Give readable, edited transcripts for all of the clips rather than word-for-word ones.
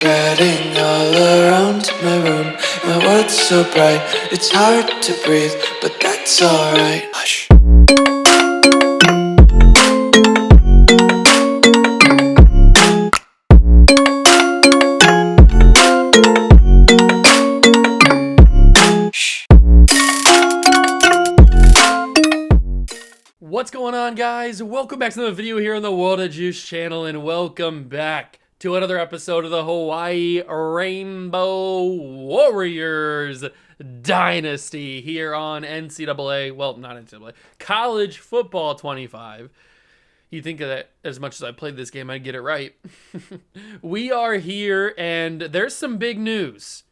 Spreading all around my room, my world's so bright, it's hard to breathe, but that's alright. Hush. What's going on, guys? Welcome back to another video here on the World of Juice channel, and welcome back to another episode of the Hawaii Rainbow Warriors Dynasty here on NCAA, well, not NCAA, College Football 25. You think that as much as I played this game, I'd get it right. We are here, and there's some big news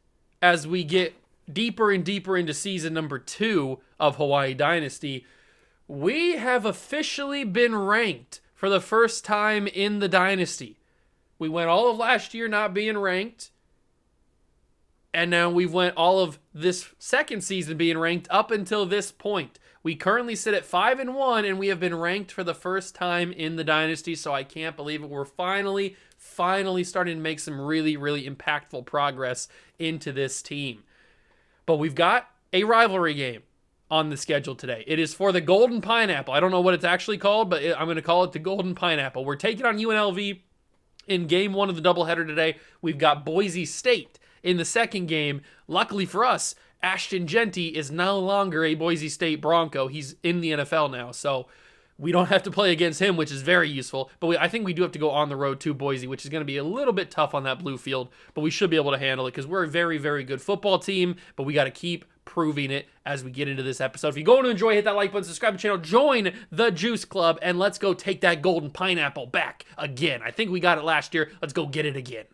as we get deeper and deeper into season number 2 of Hawaii Dynasty. We have officially been ranked for the first time in the Dynasty. We went all of last year not being ranked, and now we've went all of this second season being ranked up until this point. We currently sit at 5-1, and we have been ranked for the first time in the Dynasty, so I can't believe it. We're finally starting to make some really impactful progress into this team. But we've got a rivalry game on the schedule today. It is for the Golden Pineapple. I don't know what it's actually called, but I'm going to call it the Golden Pineapple. We're taking on UNLV in game 1 of the doubleheader today. We've got Boise State in the second game. Luckily for us, Ashton Jeanty is no longer a Boise State Bronco. He's in the NFL now, so we don't have to play against him, which is very useful. But I think we do have to go on the road to Boise, which is going to be a little bit tough on that blue field, but we should be able to handle it because we're a very good football team, but we got to keep proving it as we get into this episode. If you're going to enjoy, hit that like button, subscribe to the channel, join the Juice Club, and let's go take that Golden Pineapple back again. I think we got it last year. Let's go get it again.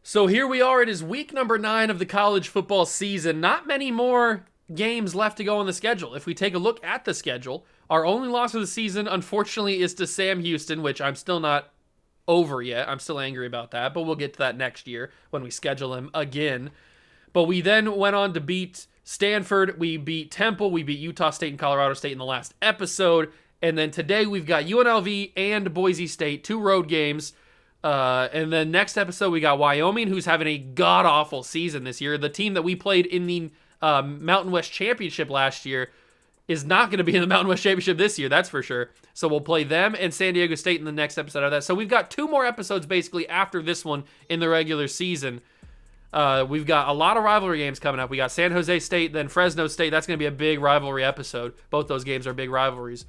So here we are. It is week number 9 of the college football season. Not many more games left to go on the schedule. If we take a look at the schedule, our only loss of the season, unfortunately, is to Sam Houston, which I'm still not over yet. I'm still angry about that, but we'll get to that next year when we schedule him again. But we then went on to beat Stanford, we beat Temple, we beat Utah State and Colorado State in the last episode, and then today we've got UNLV and Boise State, 2 road games, and then next episode we got Wyoming, who's having a god-awful season this year. The team that we played in the Mountain West Championship last year is not going to be in the Mountain West Championship this year, that's for sure. So we'll play them and San Diego State in the next episode of that. So we've got 2 more episodes basically after this one in the regular season. We've got a lot of rivalry games coming up. We got San Jose State, then Fresno State. That's going to be a big rivalry episode. Both those games are big rivalries.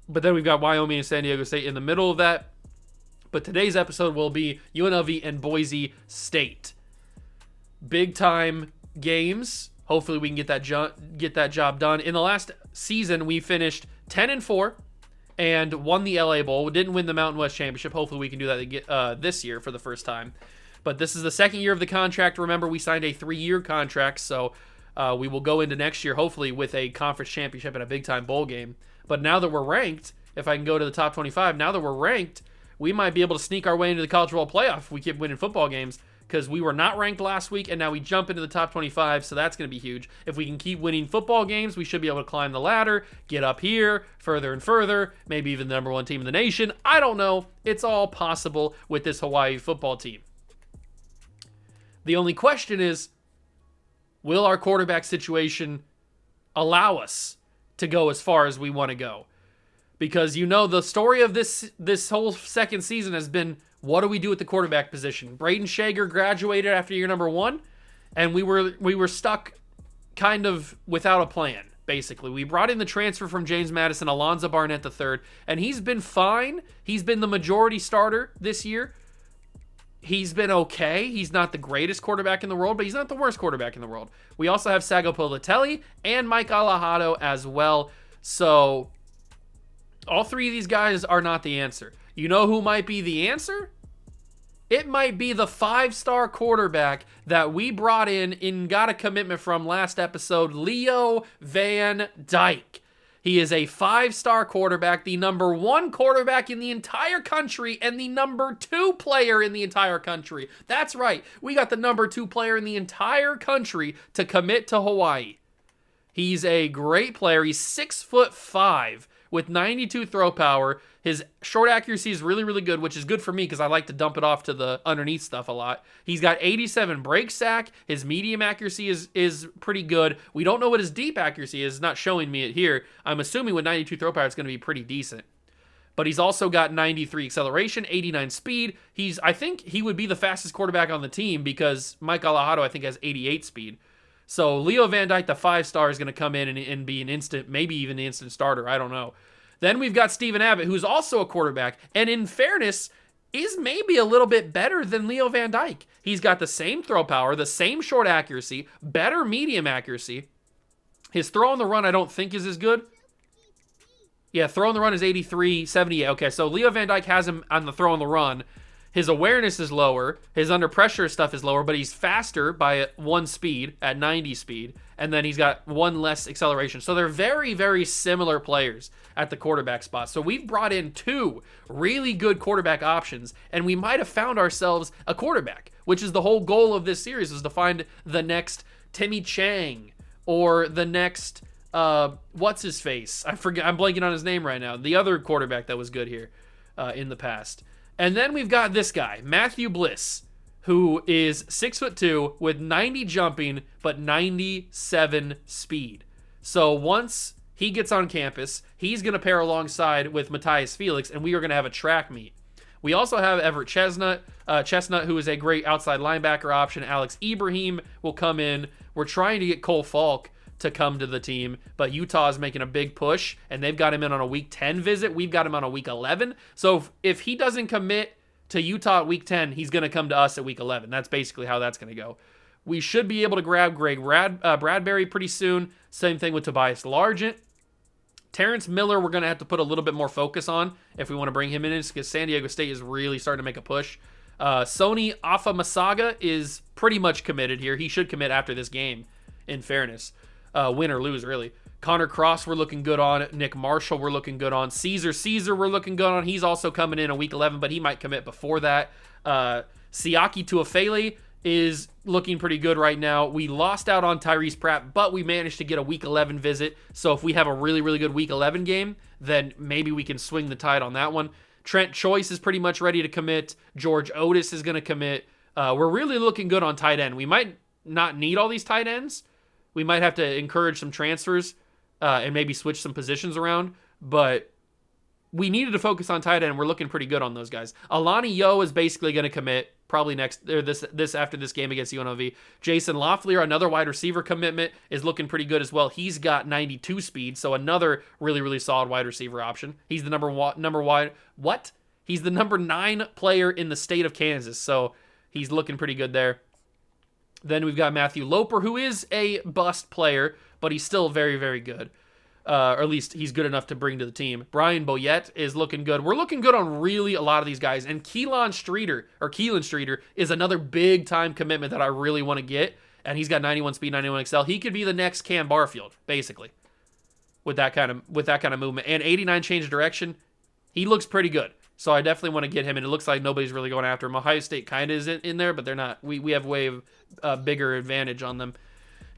But then we've got Wyoming and San Diego State in the middle of that. But today's episode will be UNLV and Boise State. Big time games. Hopefully we can get that job done. In the last season, we finished 10-4 and won the LA Bowl. We didn't win the Mountain West Championship. Hopefully we can do that this year for the first time. But this is the second year of the contract. Remember, we signed a 3-year contract, so we will go into next year, hopefully, with a conference championship and a big-time bowl game. But now that we're ranked, if I can go to the top 25, now that we're ranked, we might be able to sneak our way into the college football playoff if we keep winning football games, because we were not ranked last week, and now we jump into the top 25, so that's going to be huge. If we can keep winning football games, we should be able to climb the ladder, get up here, further and further, maybe even the number 1 team in the nation. I don't know. It's all possible with this Hawaii football team. The only question is, will our quarterback situation allow us to go as far as we want to go? Because you know the story of this whole second season has been, what do we do at the quarterback position? Braden Shager graduated after year number 1, and we were stuck kind of without a plan, basically. We brought in the transfer from James Madison, Alonzo Barnett III, and he's been fine. He's been the majority starter this year. He's been okay. He's not the greatest quarterback in the world, but he's not the worst quarterback in the world. We also have Sago Politelli and Mike Alahado as well. So all 3 of these guys are not the answer. You know who might be the answer? It might be the 5-star quarterback that we brought in and got a commitment from last episode, Leo Van Dyke. He is a 5-star quarterback, the number 1 quarterback in the entire country and the number 2 player in the entire country. That's right. We got the number 2 player in the entire country to commit to Hawaii. He's a great player. He's 6'5", with 92 throw power. His short accuracy is really, really good, which is good for me because I like to dump it off to the underneath stuff a lot. He's got 87 break sack. His medium accuracy is pretty good. We don't know what his deep accuracy is. It's not showing me it here. I'm assuming with 92 throw power, it's going to be pretty decent. But he's also got 93 acceleration, 89 speed. I think he would be the fastest quarterback on the team because Mike Alejado, I think, has 88 speed. So Leo Van Dyke, the 5-star, is going to come in and be an instant, maybe even the instant starter. I don't know. Then we've got Steven Abbott, who's also a quarterback, and in fairness, is maybe a little bit better than Leo Van Dyke. He's got the same throw power, the same short accuracy, better medium accuracy. His throw on the run, I don't think, is as good. Yeah, throw on the run is 83, 78. Okay, so Leo Van Dyke has him on the throw on the run. His awareness is lower. His under pressure stuff is lower, but he's faster by 1 speed at 90 speed. And then he's got 1 less acceleration. So they're very, very similar players at the quarterback spot. So we've brought in 2 really good quarterback options, and we might have found ourselves a quarterback, which is the whole goal of this series, is to find the next Timmy Chang or the next... what's his face? I forget. I'm blanking on his name right now. The other quarterback that was good here in the past. And then we've got this guy, Matthew Bliss, who is 6'2" with 90 jumping, but 97 speed. So once he gets on campus, he's going to pair alongside with Matthias Felix, and we are going to have a track meet. We also have Everett Chestnut, who is a great outside linebacker option. Alex Ibrahim will come in. We're trying to get Cole Falk to come to the team, but Utah is making a big push, and they've got him in on a week 10 visit. We've got him on a week 11. So if he doesn't commit to Utah at week 10, he's going to come to us at week 11. That's basically how that's going to go. We should be able to grab Greg Bradbury pretty soon. Same thing with Tobias Largent. Terrence Miller, we're going to have to put a little bit more focus on if we want to bring him in, because San Diego State is really starting to make a push. Sony Afamasaga is pretty much committed here. He should commit after this game, in fairness. Win or lose, really. Connor Cross, we're looking good on. Nick Marshall, we're looking good on. Caesar, we're looking good on. He's also coming in a week 11, but he might commit before that. Siaki Tuafele is looking pretty good right now. We lost out on Tyrese Pratt, but we managed to get a week 11 visit. So if we have a really, really good week 11 game, then maybe we can swing the tide on that one. Trent Choice is pretty much ready to commit. George Otis is going to commit. We're really looking good on tight end. We might not need all these tight ends. We might have to encourage some transfers and maybe switch some positions around, but we needed to focus on tight end. We're looking pretty good on those guys. Alani Yo is basically going to commit probably next or this after this game against UNLV. Jason Loeffler, another wide receiver commitment, is looking pretty good as well. He's got 92 speed, so another really, really solid wide receiver option. He's the He's the number 9 player in the state of Kansas, so he's looking pretty good there. Then we've got Matthew Loper, who is a bust player, but he's still very, very good. Or at least he's good enough to bring to the team. Brian Boyette is looking good. We're looking good on really a lot of these guys. And Keelan Streeter is another big-time commitment that I really want to get. And he's got 91 speed, 91 excel. He could be the next Cam Barfield, basically, with that kind of movement. And 89 change of direction. He looks pretty good. So I definitely want to get him, and it looks like nobody's really going after him. Ohio State kind of is in there, but they're not. We have way of bigger advantage on them.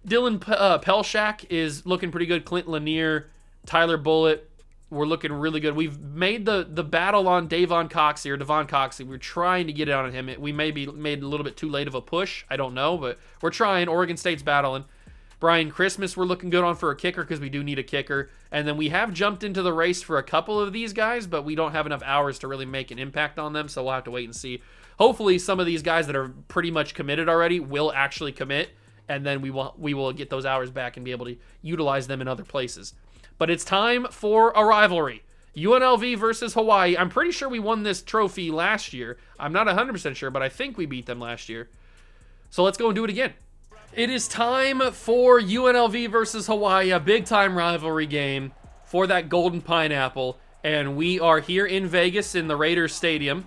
Dylan Pelshak is looking pretty good. Clint Lanier, Tyler Bullitt, we're looking really good. We've made the battle on Devon Coxey. We're trying to get it on him. We may be made a little bit too late of a push. I don't know, but we're trying. Oregon State's battling. Brian Christmas, we're looking good on for a kicker because we do need a kicker. And then we have jumped into the race for a couple of these guys, but we don't have enough hours to really make an impact on them, so we'll have to wait and see. Hopefully some of these guys that are pretty much committed already will actually commit, and then we will get those hours back and be able to utilize them in other places. But it's time for a rivalry. UNLV versus Hawaii. I'm pretty sure we won this trophy last year. I'm not 100% sure, but I think we beat them last year. So let's go and do it again. It is time for UNLV versus Hawaii, a big-time rivalry game for that Golden Pineapple. And we are here in Vegas in the Raiders Stadium,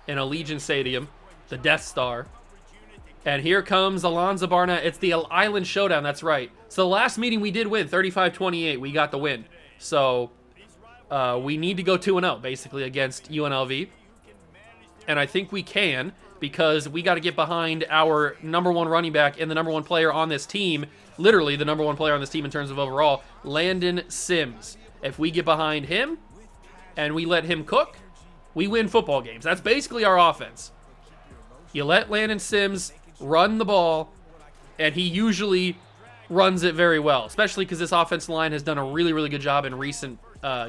in Allegiant Stadium, the Death Star. And here comes Alonzo Barnett. It's the Island Showdown, that's right. So the last meeting we did win, 35-28. We got the win. So we need to go 2-0, basically, against UNLV. And I think we can, because we got to get behind our number 1 running back and the number 1 player on this team, literally the number 1 player on this team in terms of overall, Landon Sims. If we get behind him and we let him cook, we win football games. That's basically our offense. You let Landon Sims run the ball, and he usually runs it very well, especially because this offensive line has done a really, really good job in recent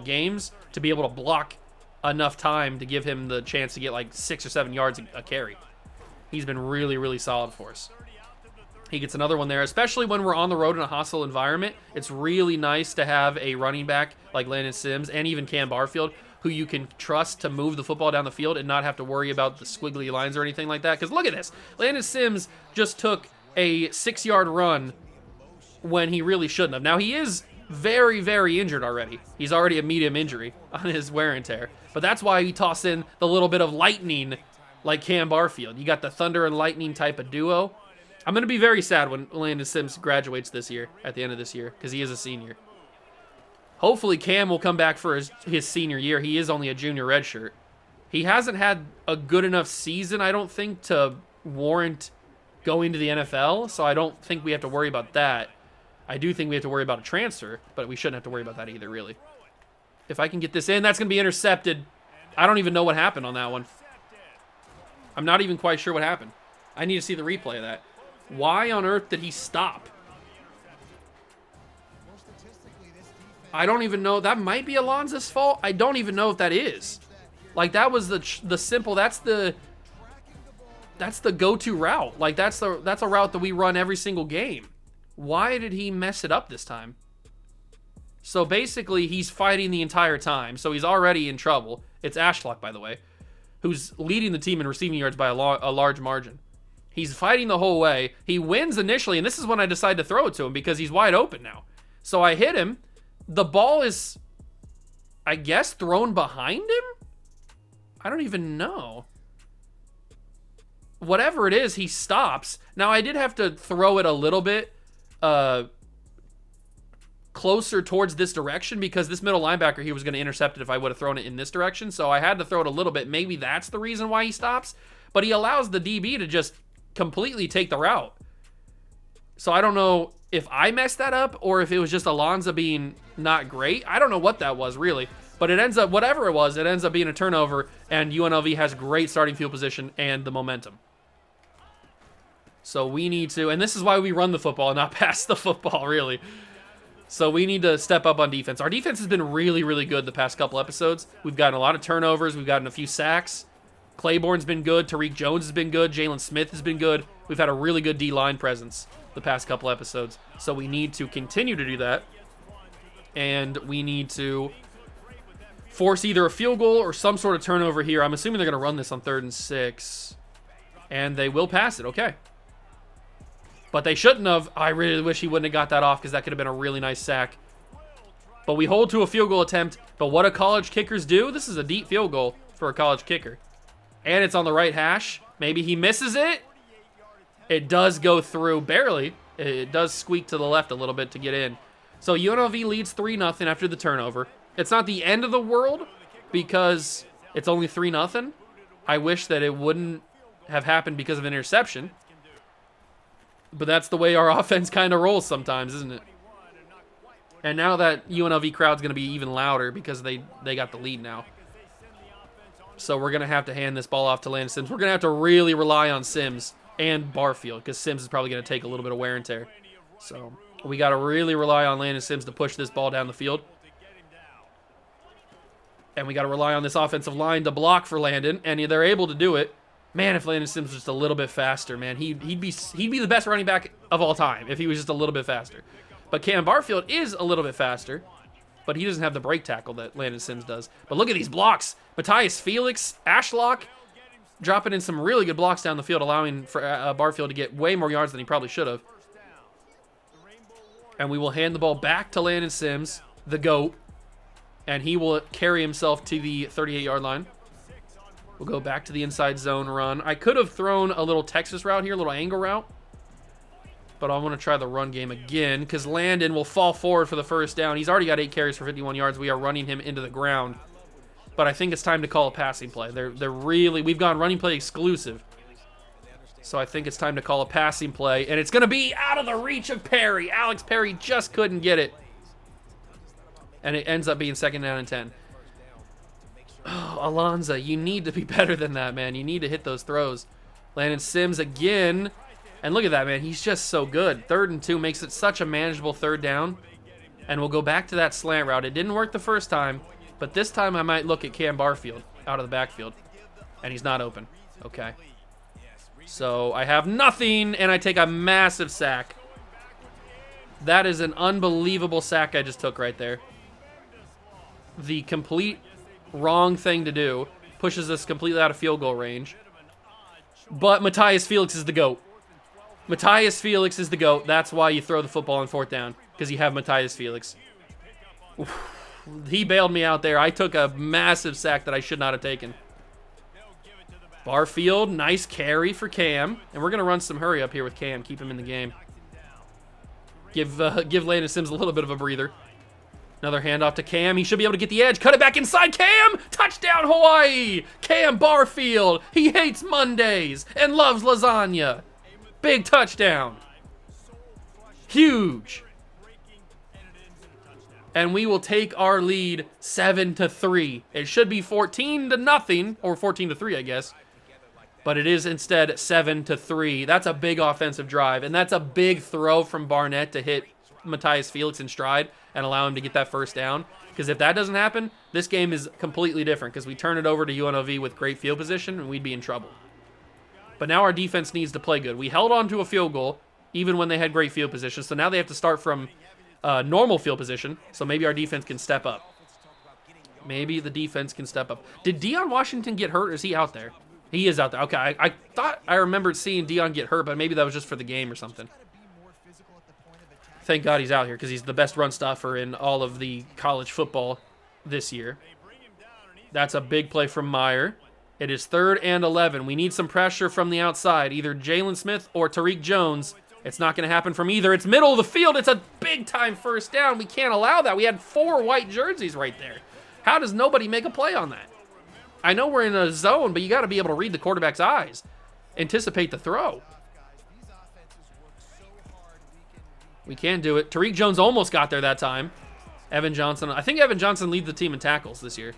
games to be able to block enough time to give him the chance to get like 6 or 7 yards a carry. He's been really, really solid for us. He gets another one there, especially when we're on the road in a hostile environment. It's really nice to have a running back like Landon Sims and even Cam Barfield who you can trust to move the football down the field and not have to worry about the squiggly lines or anything like that. Because look at this. Landon Sims just took a 6-yard run when he really shouldn't have. Now, he is very, very injured already. He's already a medium injury on his wear and tear. But that's why we toss in the little bit of lightning like Cam Barfield. You got the thunder and lightning type of duo. I'm going to be very sad when Landon Sims graduates this year, at the end of this year, because he is a senior. Hopefully Cam will come back for his senior year. He is only a junior redshirt. He hasn't had a good enough season, I don't think, to warrant going to the NFL, so I don't think we have to worry about that. I do think we have to worry about a transfer, but we shouldn't have to worry about that either, really. If I can get this in, that's going to be intercepted. I don't even know what happened on that one. I'm not even quite sure what happened. I need to see the replay of that. Why on earth did he stop? I don't even know. That might be Alonzo's fault. I don't even know if that is. Like, that was the simple, that's the go-to route. Like, that's a route that we run every single game. Why did he mess it up this time? So basically, he's fighting the entire time. So he's already in trouble. It's Ashlock, by the way, who's leading the team in receiving yards by a large margin. He's fighting the whole way. He wins initially, and this is when I decide to throw it to him because he's wide open now. So I hit him. The ball is, I guess, thrown behind him? I don't even know. Whatever it is, he stops. Now, I did have to throw it a little bit closer towards this direction because this middle linebacker, he was going to intercept it if I would have thrown it in this direction. So I had to throw it a little bit. Maybe that's the reason why he stops. But he allows the DB to just completely take the route. So I don't know if I messed that up or if it was just Alonzo being not great. I don't know what that was, really. But it ends up, whatever it was, it ends up being a turnover, and UNLV has great starting field position and the momentum. So we need to, and this is why we run the football and not pass the football, really. So we need to step up on defense. Our defense has been really, really good the past couple episodes. We've gotten a lot of turnovers. We've gotten a few sacks. Claiborne's been good. Tariq Jones has been good. Jalen Smith has been good. We've had a really good D-line presence the past couple episodes. So we need to continue to do that. And we need to force either a field goal or some sort of turnover here. I'm assuming they're going to run this on 3rd and 6. And they will pass it. Okay. But they shouldn't have. I really wish he wouldn't have got that off because that could have been a really nice sack. But we hold to a field goal attempt. But what do college kickers do? This is a deep field goal for a college kicker. And it's on the right hash. Maybe he misses it. It does go through barely. It does squeak to the left a little bit to get in. So UNLV leads 3-0 after the turnover. It's not the end of the world because it's only 3-0. I wish that it wouldn't have happened because of an interception. But that's the way our offense kind of rolls sometimes, isn't it? And now that UNLV crowd's going to be even louder because they got the lead now. So we're going to have to hand this ball off to Landon Sims. We're going to have to really rely on Sims and Barfield because Sims is probably going to take a little bit of wear and tear. So we got to really rely on Landon Sims to push this ball down the field. And we got to rely on this offensive line to block for Landon, and they're able to do it. Man, if Landon Sims was just a little bit faster, man, he'd be the best running back of all time if he was just a little bit faster. But Cam Barfield is a little bit faster, but he doesn't have the break tackle that Landon Sims does. But look at these blocks. Matthias Felix, Ashlock, dropping in some really good blocks down the field, allowing for Barfield to get way more yards than he probably should have. And we will hand the ball back to Landon Sims, the GOAT, and he will carry himself to the 38-yard line. We'll go back to the inside zone run. I could have thrown a little Texas route here, a little angle route. But I want to try the run game again because Landon will fall forward for the first down. He's already got 8 carries for 51 yards. We are running him into the ground. But I think it's time to call a passing play. We've gone running play exclusive. So I think it's time to call a passing play. And it's going to be out of the reach of Perry. Alex Perry just couldn't get it. And it ends up being 2nd down and 10. Oh, Alonza, you need to be better than that, man. You need to hit those throws. Landon Sims again. And look at that, man. He's just so good. 3rd and 2 makes it such a manageable 3rd down. And we'll go back to that slant route. It didn't work the first time, but this time I might look at Cam Barfield out of the backfield. And he's not open. Okay. So I have nothing, and I take a massive sack. That is an unbelievable sack I just took right there. The complete wrong thing to do. Pushes us completely out of field goal range. But Matthias Felix is the GOAT. Matthias Felix is the GOAT. That's why you throw the football on 4th down, because you have Matthias Felix. Oof. He bailed me out there. I took a massive sack that I should not have taken. Barfield, nice carry for Cam. And we're going to run some hurry up here with Cam. Keep him in the game. Give Landon Sims a little bit of a breather. Another handoff to Cam. He should be able to get the edge. Cut it back inside. Cam! Touchdown, Hawaii! Cam Barfield. He hates Mondays and loves lasagna. Big touchdown. Huge. And we will take our lead 7-3. It should be 14-0, or 14-3, I guess. But it is instead 7-3. That's a big offensive drive, and that's a big throw from Barnett to hit Matthias Felix in stride and allow him to get that 1st down. Because if that doesn't happen, this game is completely different, because we turn it over to UNLV with great field position, and we'd be in trouble. But now our defense needs to play good. We held on to a field goal, even when they had great field position, so now they have to start from normal field position, so maybe our defense can step up. Maybe the defense can step up. Did Deion Washington get hurt, or is he out there? He is out there. Okay, I thought I remembered seeing Deion get hurt, but maybe that was just for the game or something. Thank God he's out here, because he's the best run stopper in all of the college football this year. That's a big play from Meyer. It is 3rd and 11. We need some pressure from the outside, either Jalen Smith or Tariq Jones. It's not going to happen from either. It's middle of the field. It's a big-time 1st down. We can't allow that. We had 4 white jerseys right there. How does nobody make a play on that? I know we're in a zone, but you got to be able to read the quarterback's eyes. Anticipate the throw. We can do it. Tariq Jones almost got there that time. Evan Johnson. I think Evan Johnson leads the team in tackles this year,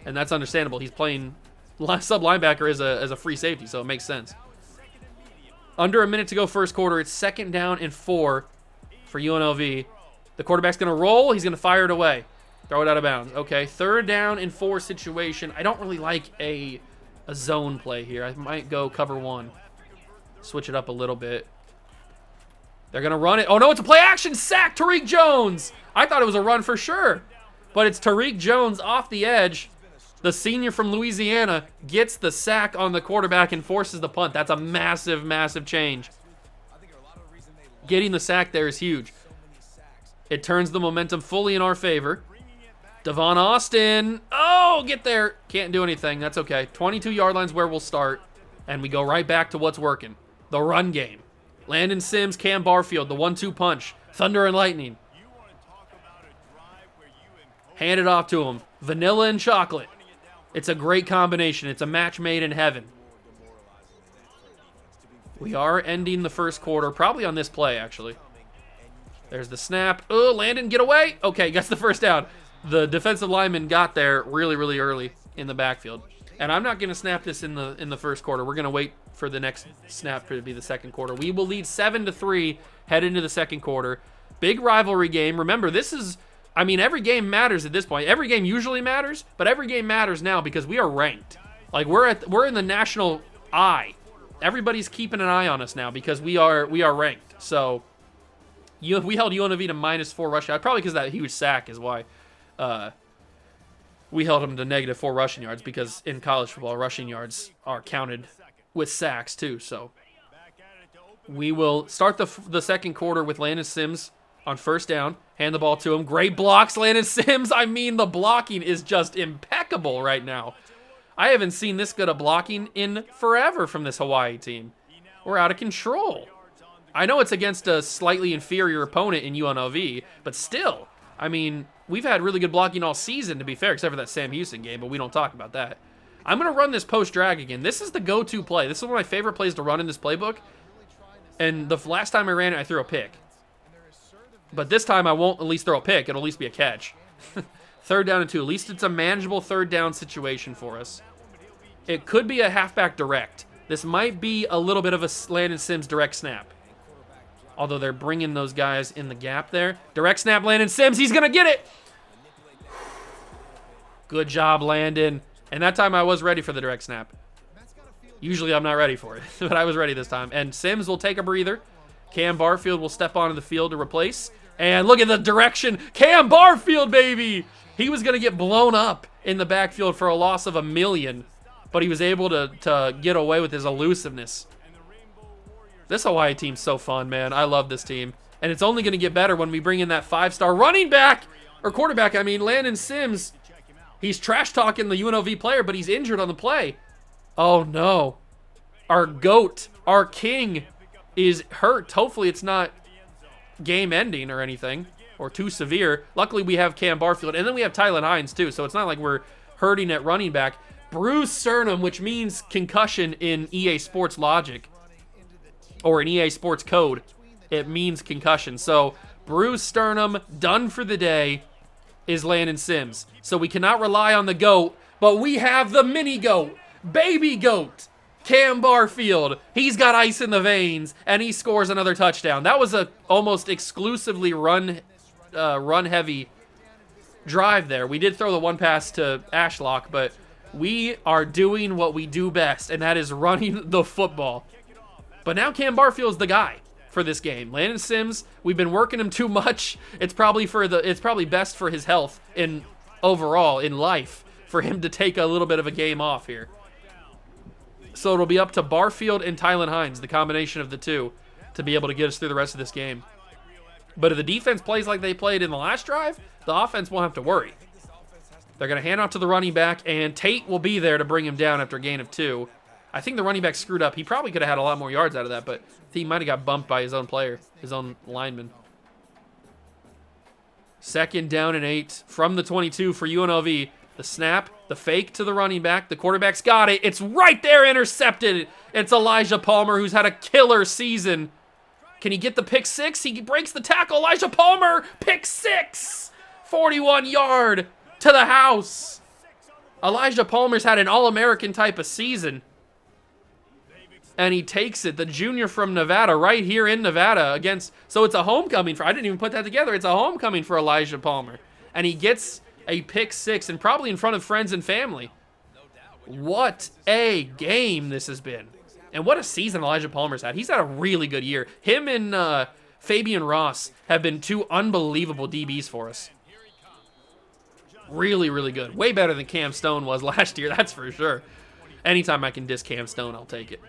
and that's understandable. He's playing sub linebacker as a free safety, so it makes sense. Under a minute to go 1st quarter. It's 2nd down and 4 for UNLV. The quarterback's going to roll. He's going to fire it away. Throw it out of bounds. Okay, 3rd down and 4 situation. I don't really like a zone play here. I might go cover 1. Switch it up a little bit. They're going to run it. Oh, no, it's a play action sack. Tariq Jones. I thought it was a run for sure. But it's Tariq Jones off the edge. The senior from Louisiana gets the sack on the quarterback and forces the punt. That's a massive, massive change. Getting the sack there is huge. It turns the momentum fully in our favor. Devon Austin. Oh, get there. Can't do anything. That's okay. 22-yard line's where we'll start. And we go right back to what's working. The run game. Landon Sims, Cam Barfield, the 1-2 punch. Thunder and lightning. Hand it off to him. Vanilla and chocolate. It's a great combination. It's a match made in heaven. We are ending the 1st quarter, probably on this play, actually. There's the snap. Oh, Landon, get away. Okay, gets the 1st down. The defensive lineman got there really, really early in the backfield. And I'm not going to snap this in the 1st quarter. We're going to wait for the next snap to be the 2nd quarter. We will lead 7-3 head into the 2nd quarter. Big rivalry game. Remember, this is... I mean, every game matters at this point. Every game usually matters, but every game matters now because we are ranked. Like, we're in the national eye. Everybody's keeping an eye on us now because we are ranked. So we held UNLV to -4 rushing yards, probably because that huge sack is why we held them to -4 rushing yards, because in college football, rushing yards are counted with sacks too. So we will start the 2nd quarter with Landon Sims on 1st down. Hand the ball to him. Great blocks, Landon Sims. I mean, the blocking is just impeccable right now. I haven't seen this good a blocking in forever from this Hawaii team. We're out of control. I know it's against a slightly inferior opponent in UNLV, but still, I mean, we've had really good blocking all season, to be fair, except for that Sam Houston game, but we don't talk about that. I'm going to run this post drag again. This is the go-to play. This is one of my favorite plays to run in this playbook, and the last time I ran it, I threw a pick. But this time I won't at least throw a pick. It'll at least be a catch. 3rd down and 2. At least it's a manageable 3rd down situation for us. It could be a halfback direct. This might be a little bit of a Landon Sims direct snap. Although they're bringing those guys in the gap there. Direct snap, Landon Sims. He's going to get it. Good job, Landon. And that time I was ready for the direct snap. Usually I'm not ready for it, but I was ready this time. And Sims will take a breather. Cam Barfield will step onto the field to replace. And look at the direction. Cam Barfield, baby. He was going to get blown up in the backfield for a loss of $1 million, but he was able to get away with his elusiveness. This Hawaii team's so fun, man. I love this team. And it's only going to get better when we bring in that 5-star running back, or quarterback, I mean, Landon Sims. He's trash-talking the UNLV player, but he's injured on the play. Oh, no. Our GOAT, our king, is hurt. Hopefully it's not game-ending or anything, or too severe. Luckily, we have Cam Barfield, and then we have Tylen Hines, too, so it's not like we're hurting at running back. Bruce Sternum, which means concussion in EA Sports logic, or in EA Sports code, it means concussion. So, Bruce Sternum, done for the day, is Landon Sims. So we cannot rely on the GOAT, but we have the mini GOAT, baby GOAT, Cam Barfield. He's got ice in the veins, and he scores another touchdown. That was a almost exclusively run-heavy drive there. We did throw the one pass to Ashlock, but we are doing what we do best, and that is running the football. But now Cam Barfield's the guy for this game. Landon Sims, we've been working him too much. It's probably best for his health in overall in life for him to take a little bit of a game off here. So it'll be up to Barfield and Tylen Hines, the combination of the two, to be able to get us through the rest of this game. But if the defense plays like they played in the last drive, the offense won't have to worry. They're going to hand off to the running back, and Tate will be there to bring him down after a gain of 2. I think the running back screwed up. He probably could have had a lot more yards out of that, but he might have got bumped by his own player, his own lineman. 2nd down and 8 from the 22 for UNLV. The snap, the fake to the running back. The quarterback's got it. It's right there, intercepted. It's Elijah Palmer, who's had a killer season. Can he get the pick 6? He breaks the tackle. Elijah Palmer, pick 6. 41-yard to the house. Elijah Palmer's had an All-American type of season. And he takes it, the junior from Nevada, right here in Nevada against, so it's a homecoming for, I didn't even put that together, it's a homecoming for Elijah Palmer. And he gets a pick 6, and probably in front of friends and family. What a game this has been. And what a season Elijah Palmer's had. He's had a really good year. Him and Fabian Ross have been 2 unbelievable DBs for us. Really, really good. Way better than Cam Stone was last year, that's for sure. Anytime I can diss Cam Stone, I'll take it.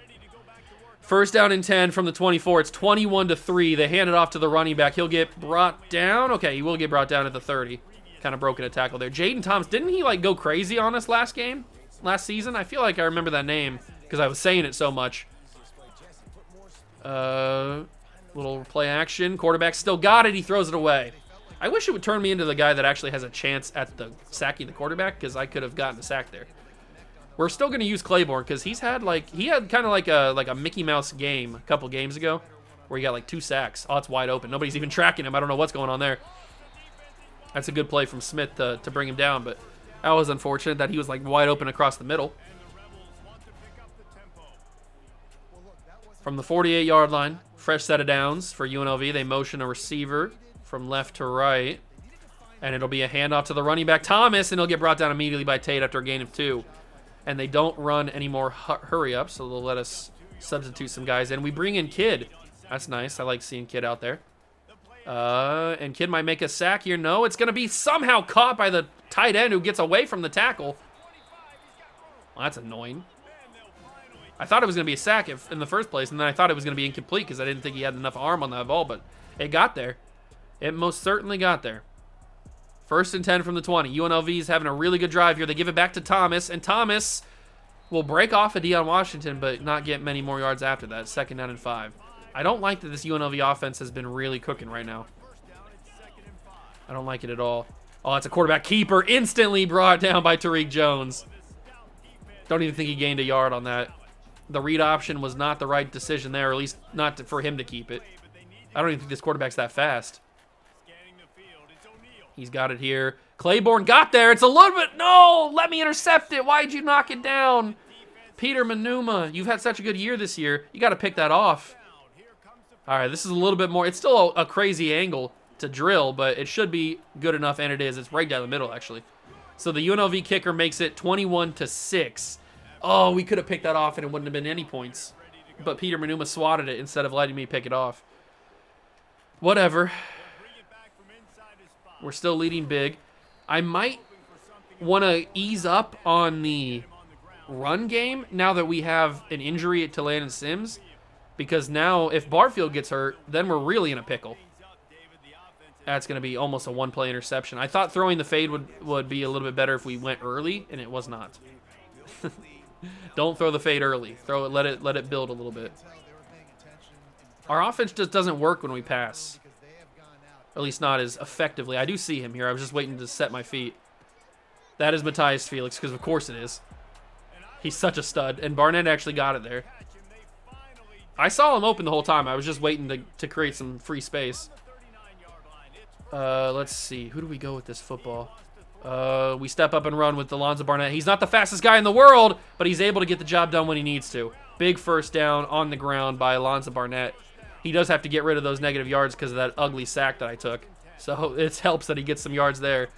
1st down and 10 from the 24. It's 21-3. They hand it off to the running back. He'll get brought down. Okay, he will get brought down at the 30. Kind of broken a tackle there. Jaden Thomas, didn't he like go crazy on us last season? I feel like I remember that name because I was saying it so much. Little play action. Quarterback still got it. He throws it away. I wish it would turn me into the guy that actually has a chance at the sacking the quarterback because I could have gotten a sack there. We're still going to use Claiborne because he had kind of like a Mickey Mouse game a couple games ago where he got like 2 sacks. Oh, it's wide open. Nobody's even tracking him. I don't know what's going on there. That's a good play from Smith to bring him down, but that was unfortunate that he was like wide open across the middle. From the 48-yard line, fresh set of downs for UNLV. They motion a receiver from left to right, and it'll be a handoff to the running back, Thomas, and he'll get brought down immediately by Tate after a gain of 2. And they don't run any more hurry-up, so they'll let us substitute some guys in. We bring in Kidd. That's nice. I like seeing Kidd out there. And Kidd might make a sack here. No, it's going to be somehow caught by the tight end who gets away from the tackle. Well, that's annoying. I thought it was going to be a sack in the first place, and then I thought it was going to be incomplete because I didn't think he had enough arm on that ball, but it got there. It most certainly got there. 1st and 10 from the 20. UNLV's having a really good drive here. They give it back to Thomas, and Thomas will break off of Deion Washington, but not get many more yards after that. 2nd down and 5. I don't like that this UNLV offense has been really cooking right now. I don't like it at all. Oh, it's a quarterback keeper. Instantly brought down by Tariq Jones. Don't even think he gained a yard on that. The read option was not the right decision there, or at least not for him to keep it. I don't even think this quarterback's that fast. He's got it here. Claiborne got there. It's a little bit, no, let me intercept it. Why'd you knock it down? Peter Manuma, you've had such a good year this year. You got to pick that off. All right, this is a little bit more. It's still a crazy angle to drill, but it should be good enough, and it is. It's right down the middle, actually. So the UNLV kicker makes it 21-6. Oh, we could have picked that off, and it wouldn't have been any points. But Peter Manuma swatted it instead of letting me pick it off. Whatever. We're still leading big. I might want to ease up on the run game now that we have an injury to Landon Sims. Because now, if Barfield gets hurt, then we're really in a pickle. That's going to be almost a one-play interception. I thought throwing the fade would be a little bit better if we went early, and it was not. Don't throw the fade early. Throw it, let it build a little bit. Our offense just doesn't work when we pass. At least not as effectively. I do see him here. I was just waiting to set my feet. That is Matthias Felix, because of course it is. He's such a stud, and Barnett actually got it there. I saw him open the whole time. I was just waiting to create some free space. Let's see. Who do we go with this football? We step up and run with Alonzo Barnett. He's not the fastest guy in the world, but he's able to get the job done when he needs to. Big first down on the ground by Alonzo Barnett. He does have to get rid of those negative yards because of that ugly sack that I took. So it helps that he gets some yards there.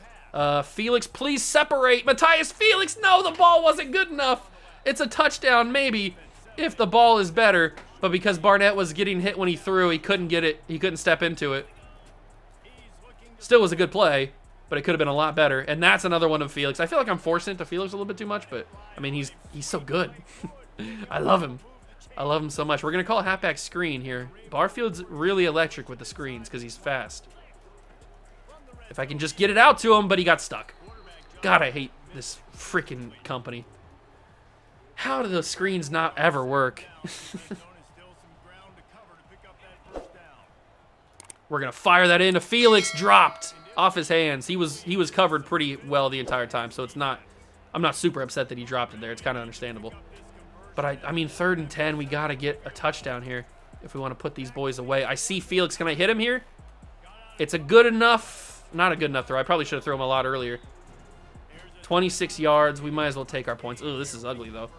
Felix, please separate. Matthias Felix, no, the ball wasn't good enough. It's a touchdown, maybe, if the ball is better. But because Barnett was getting hit when he threw, he couldn't get it. He couldn't step into it. Still was a good play, but it could have been a lot better. And that's another one of Felix. I feel like I'm forcing it to Felix a little bit too much, but, I mean, he's so good. I love him. I love him so much. We're going to call a halfback screen here. Barfield's really electric with the screens because he's fast. If I can just get it out to him, but he got stuck. God, I hate this freaking company. How do those screens not ever work? We're going to fire that into Felix. Dropped off his hands. He was covered pretty well the entire time, so I'm not super upset that he dropped it there. It's kind of understandable. But, I mean, 3rd and 10, we got to get a touchdown here if we want to put these boys away. I see Felix. Can I hit him here? It's a good enough, not a good enough throw. I probably should have thrown him a lot earlier. 26 yards. We might as well take our points. Oh, this is ugly, though.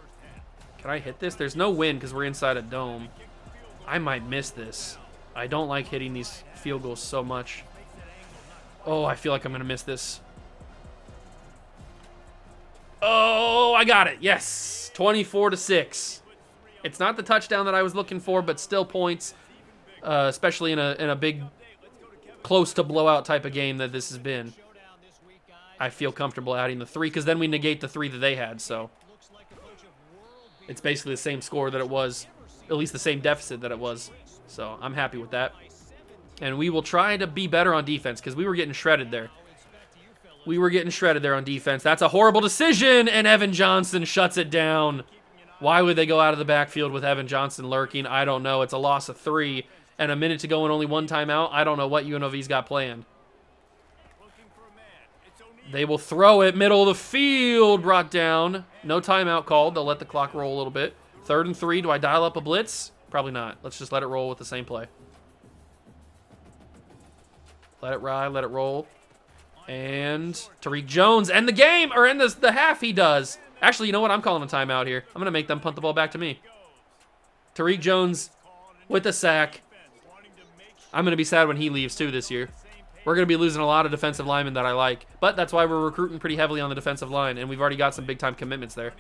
Can I hit this? There's no wind because we're inside a dome. I might miss this. I don't like hitting these field goals so much. Oh, I feel like I'm going to miss this. Oh, I got it. Yes. 24-6. It's not the touchdown that I was looking for, but still points, especially in a big, close to blowout type of game that this has been. I feel comfortable adding the 3 because then we negate the 3 that they had, so it's basically the same score that it was, at least the same deficit that it was. So I'm happy with that. And we will try to be better on defense because we were getting shredded there. We were getting shredded there on defense. That's a horrible decision, and Evan Johnson shuts it down. Why would they go out of the backfield with Evan Johnson lurking? I don't know. It's a loss of 3 and a minute to go and only 1 timeout. I don't know what UNLV's got planned. They will throw it middle of the field, brought down. No timeout called. They'll let the clock roll a little bit. 3rd and 3. Do I dial up a blitz? Probably not. Let's just let it roll with the same play. Let it ride. Let it roll. And Tariq Jones end the game, or end the half. He does. Actually, you know what? I'm calling a timeout here. I'm going to make them punt the ball back to me. Tariq Jones with the sack. I'm going to be sad when he leaves, too, this year. We're going to be losing a lot of defensive linemen that I like. But that's why we're recruiting pretty heavily on the defensive line, and we've already got some big-time commitments there.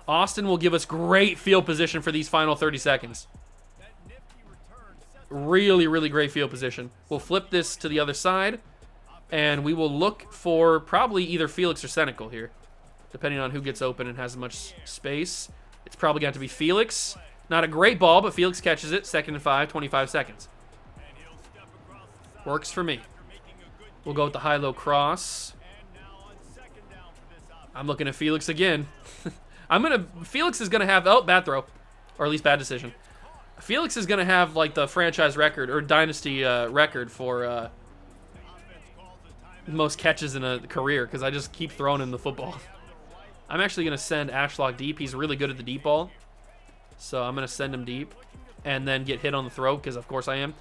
Austin will give us great field position for these final 30 seconds. Really, really great field position. We'll flip this to the other side, and we will look for probably either Felix or Senecal here, depending on who gets open and has much space. It's probably got to be Felix. Not a great ball, but Felix catches it. 2nd and 5, 25 seconds. Works for me. We'll go with the high-low cross. I'm looking at Felix again. Felix is going to have, oh, bad throw, or at least bad decision. Felix is going to have, like, the franchise record, or Dynasty record for most catches in a career, because I just keep throwing him the football. I'm actually going to send Ashlock deep. He's really good at the deep ball. So I'm going to send him deep and then get hit on the throat, because of course I am.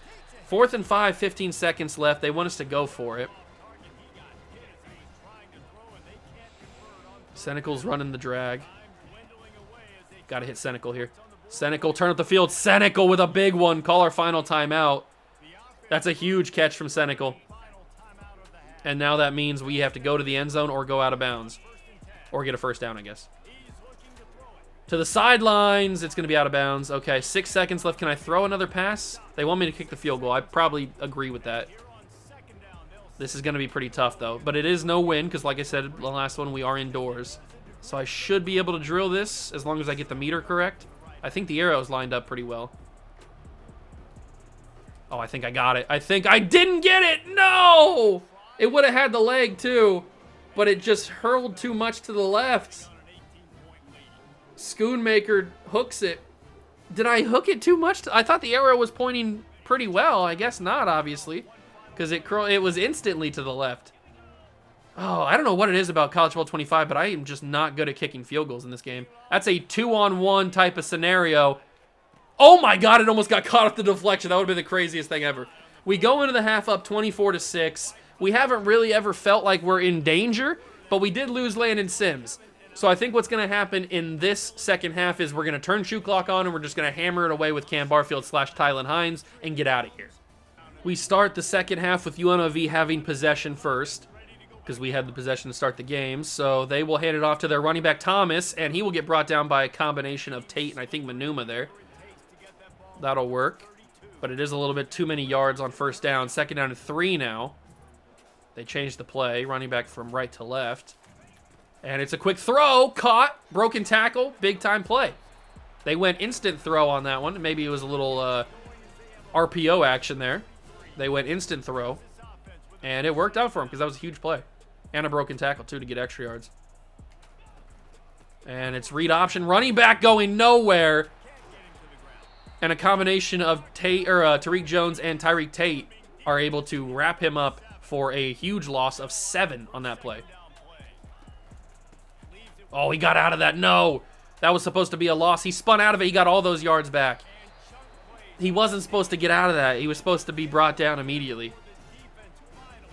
4th and 5, 15 seconds left. They want us to go for it. Senecal's running the drag. Got to hit Senecal here. Senecal, turn up the field. Senecal with a big one. Call our final timeout. That's a huge catch from Senecal. And now that means we have to go to the end zone or go out of bounds. Or get a first down, I guess. To the sidelines. It's going to be out of bounds. Okay, 6 seconds left. Can I throw another pass? They want me to kick the field goal. I probably agree with that. This is going to be pretty tough, though. But it is no win because, like I said, the last one, we are indoors. So I should be able to drill this as long as I get the meter correct. I think the arrow's lined up pretty well. Oh, I think I got it. I think I didn't get it. No! It would have had the leg, too. But it just hurled too much to the left. Schoonmaker hooks it. Did I hook it too much? I thought the arrow was pointing pretty well. I guess not, obviously. Because it was instantly to the left. Oh, I don't know what it is about College Football 25, but I am just not good at kicking field goals in this game. That's a 2-on-1 type of scenario. Oh my God, it almost got caught off the deflection. That would have been the craziest thing ever. We go into the half up 24-6. We haven't really ever felt like we're in danger, but we did lose Landon Sims. So I think what's going to happen in this second half is we're going to turn shoot clock on and we're just going to hammer it away with Cam Barfield / Tylen Hines and get out of here. We start the second half with UNLV having possession first, because we had the possession to start the game. So they will hand it off to their running back, Thomas, and he will get brought down by a combination of Tate and I think Manuma there. That'll work. But it is a little bit too many yards on first down. Second down and 3 now. They changed the play. Running back from right to left. And it's a quick throw. Caught. Broken tackle. Big time play. They went instant throw on that one. Maybe it was a little RPO action there. They went instant throw. And it worked out for him because that was a huge play. And a broken tackle, too, to get extra yards. And it's read option. Running back going nowhere. And a combination of Tariq Jones and Tyreek Tate are able to wrap him up for a huge loss of 7 on that play. Oh, he got out of that. No. That was supposed to be a loss. He spun out of it. He got all those yards back. He wasn't supposed to get out of that. He was supposed to be brought down immediately.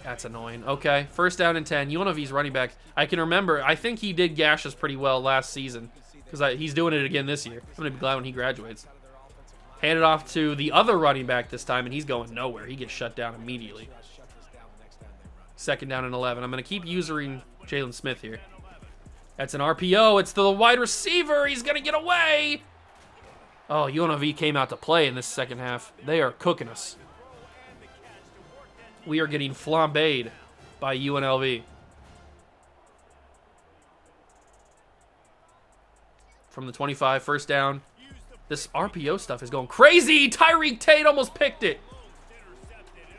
That's annoying. Okay, first down and 10. UNLV's running back. I can remember. I think he did gash us pretty well last season because he's doing it again this year. I'm going to be glad when he graduates. Hand it off to the other running back this time, and he's going nowhere. He gets shut down immediately. Second down and 11. I'm going to keep using Jalen Smith here. That's an RPO. It's the wide receiver. He's going to get away. Oh, UNLV came out to play in this second half. They are cooking us. We are getting flambéed by UNLV. From the 25, first down. This RPO stuff is going crazy. Tyreek Tate almost picked it.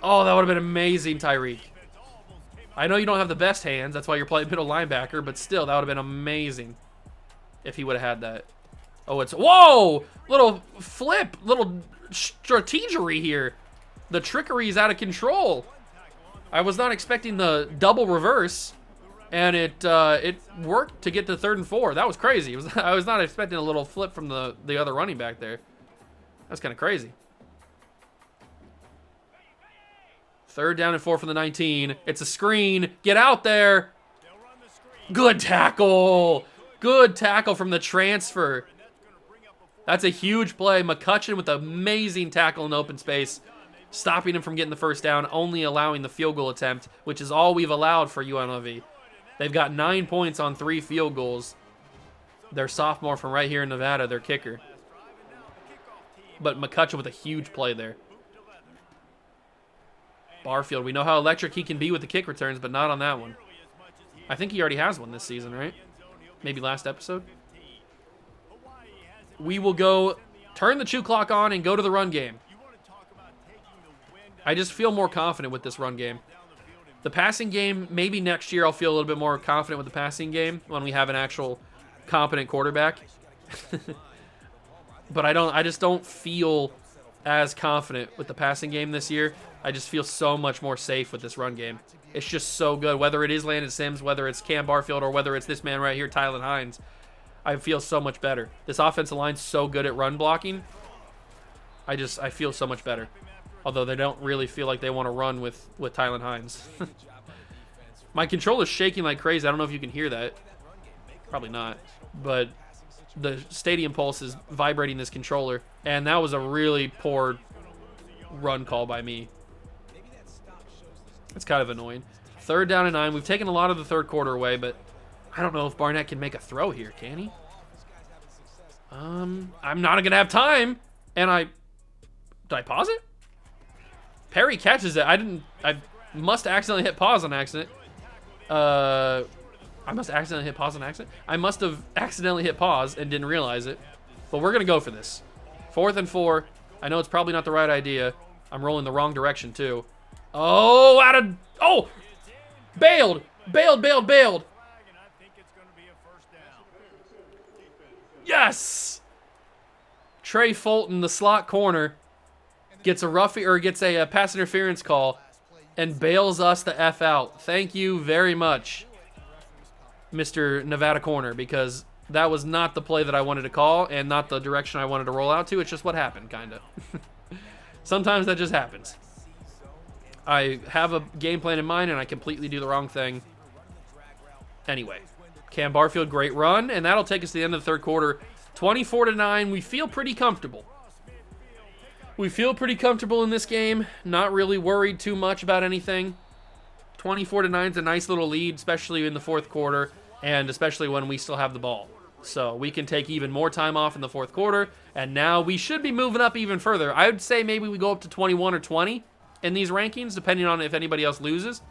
Oh, that would have been amazing, Tyreek. I know you don't have the best hands. That's why you're playing middle linebacker, but still, that would have been amazing if he would have had that. Oh, it's... Whoa! Little flip. Little strategery here. The trickery is out of control. I was not expecting the double reverse, and it worked to get to 3rd and 4. That was crazy. I was not expecting a little flip from the other running back there. That's kind of crazy. 3rd down and 4 from the 19. It's a screen. Get out there. Good tackle. Good tackle from the transfer. That's a huge play. McCutcheon with an amazing tackle in open space. Stopping him from getting the first down, only allowing the field goal attempt, which is all we've allowed for UNLV. They've got 9 points on 3 field goals. Their sophomore from right here in Nevada, their kicker. But McCutcheon with a huge play there. Barfield, we know how electric he can be with the kick returns, but not on that one. I think he already has one this season, right? Maybe last episode. We will go turn the shoot clock on and go to the run game. I just feel more confident with this run game. The passing game, maybe next year I'll feel a little bit more confident with the passing game when we have an actual competent quarterback. But I just don't feel as confident with the passing game this year. I just feel so much more safe with this run game. It's just so good. Whether it is Landon Sims, whether it's Cam Barfield, or whether it's this man right here, Tylen Hines, I feel so much better. This offensive line's so good at run blocking. I feel so much better. Although they don't really feel like they want to run with Tylen Hines. My controller's shaking like crazy. I don't know if you can hear that. Probably not. But the stadium pulse is vibrating this controller. And that was a really poor run call by me. It's kind of annoying. 3rd down and 9. We've taken a lot of the third quarter away, but I don't know if Barnett can make a throw here, can he? I'm not going to have time. And did I pause it? Perry catches it. I must accidentally hit pause on accident. I must accidentally hit pause on accident. I must have accidentally hit pause and didn't realize it. But we're going to go for this. 4th and 4. I know it's probably not the right idea. I'm rolling the wrong direction, too. Oh, oh! Bailed! Bailed! Yes! Trey Fulton, the slot corner, gets a pass interference call and bails us the F out. Thank you very much, Mr. Nevada corner, because that was not the play that I wanted to call and not the direction I wanted to roll out to. It's just what happened, kind of. Sometimes that just happens. I have a game plan in mind and I completely do the wrong thing. Anyway, Cam Barfield, great run, and that'll take us to the end of the third quarter. 24-9, we feel pretty comfortable. We feel pretty comfortable in this game. Not really worried too much about anything. 24-9 is a nice little lead, especially in the fourth quarter, and especially when we still have the ball. So we can take even more time off in the fourth quarter, and now we should be moving up even further. I would say maybe we go up to 21 or 20 in these rankings, depending on if anybody else loses.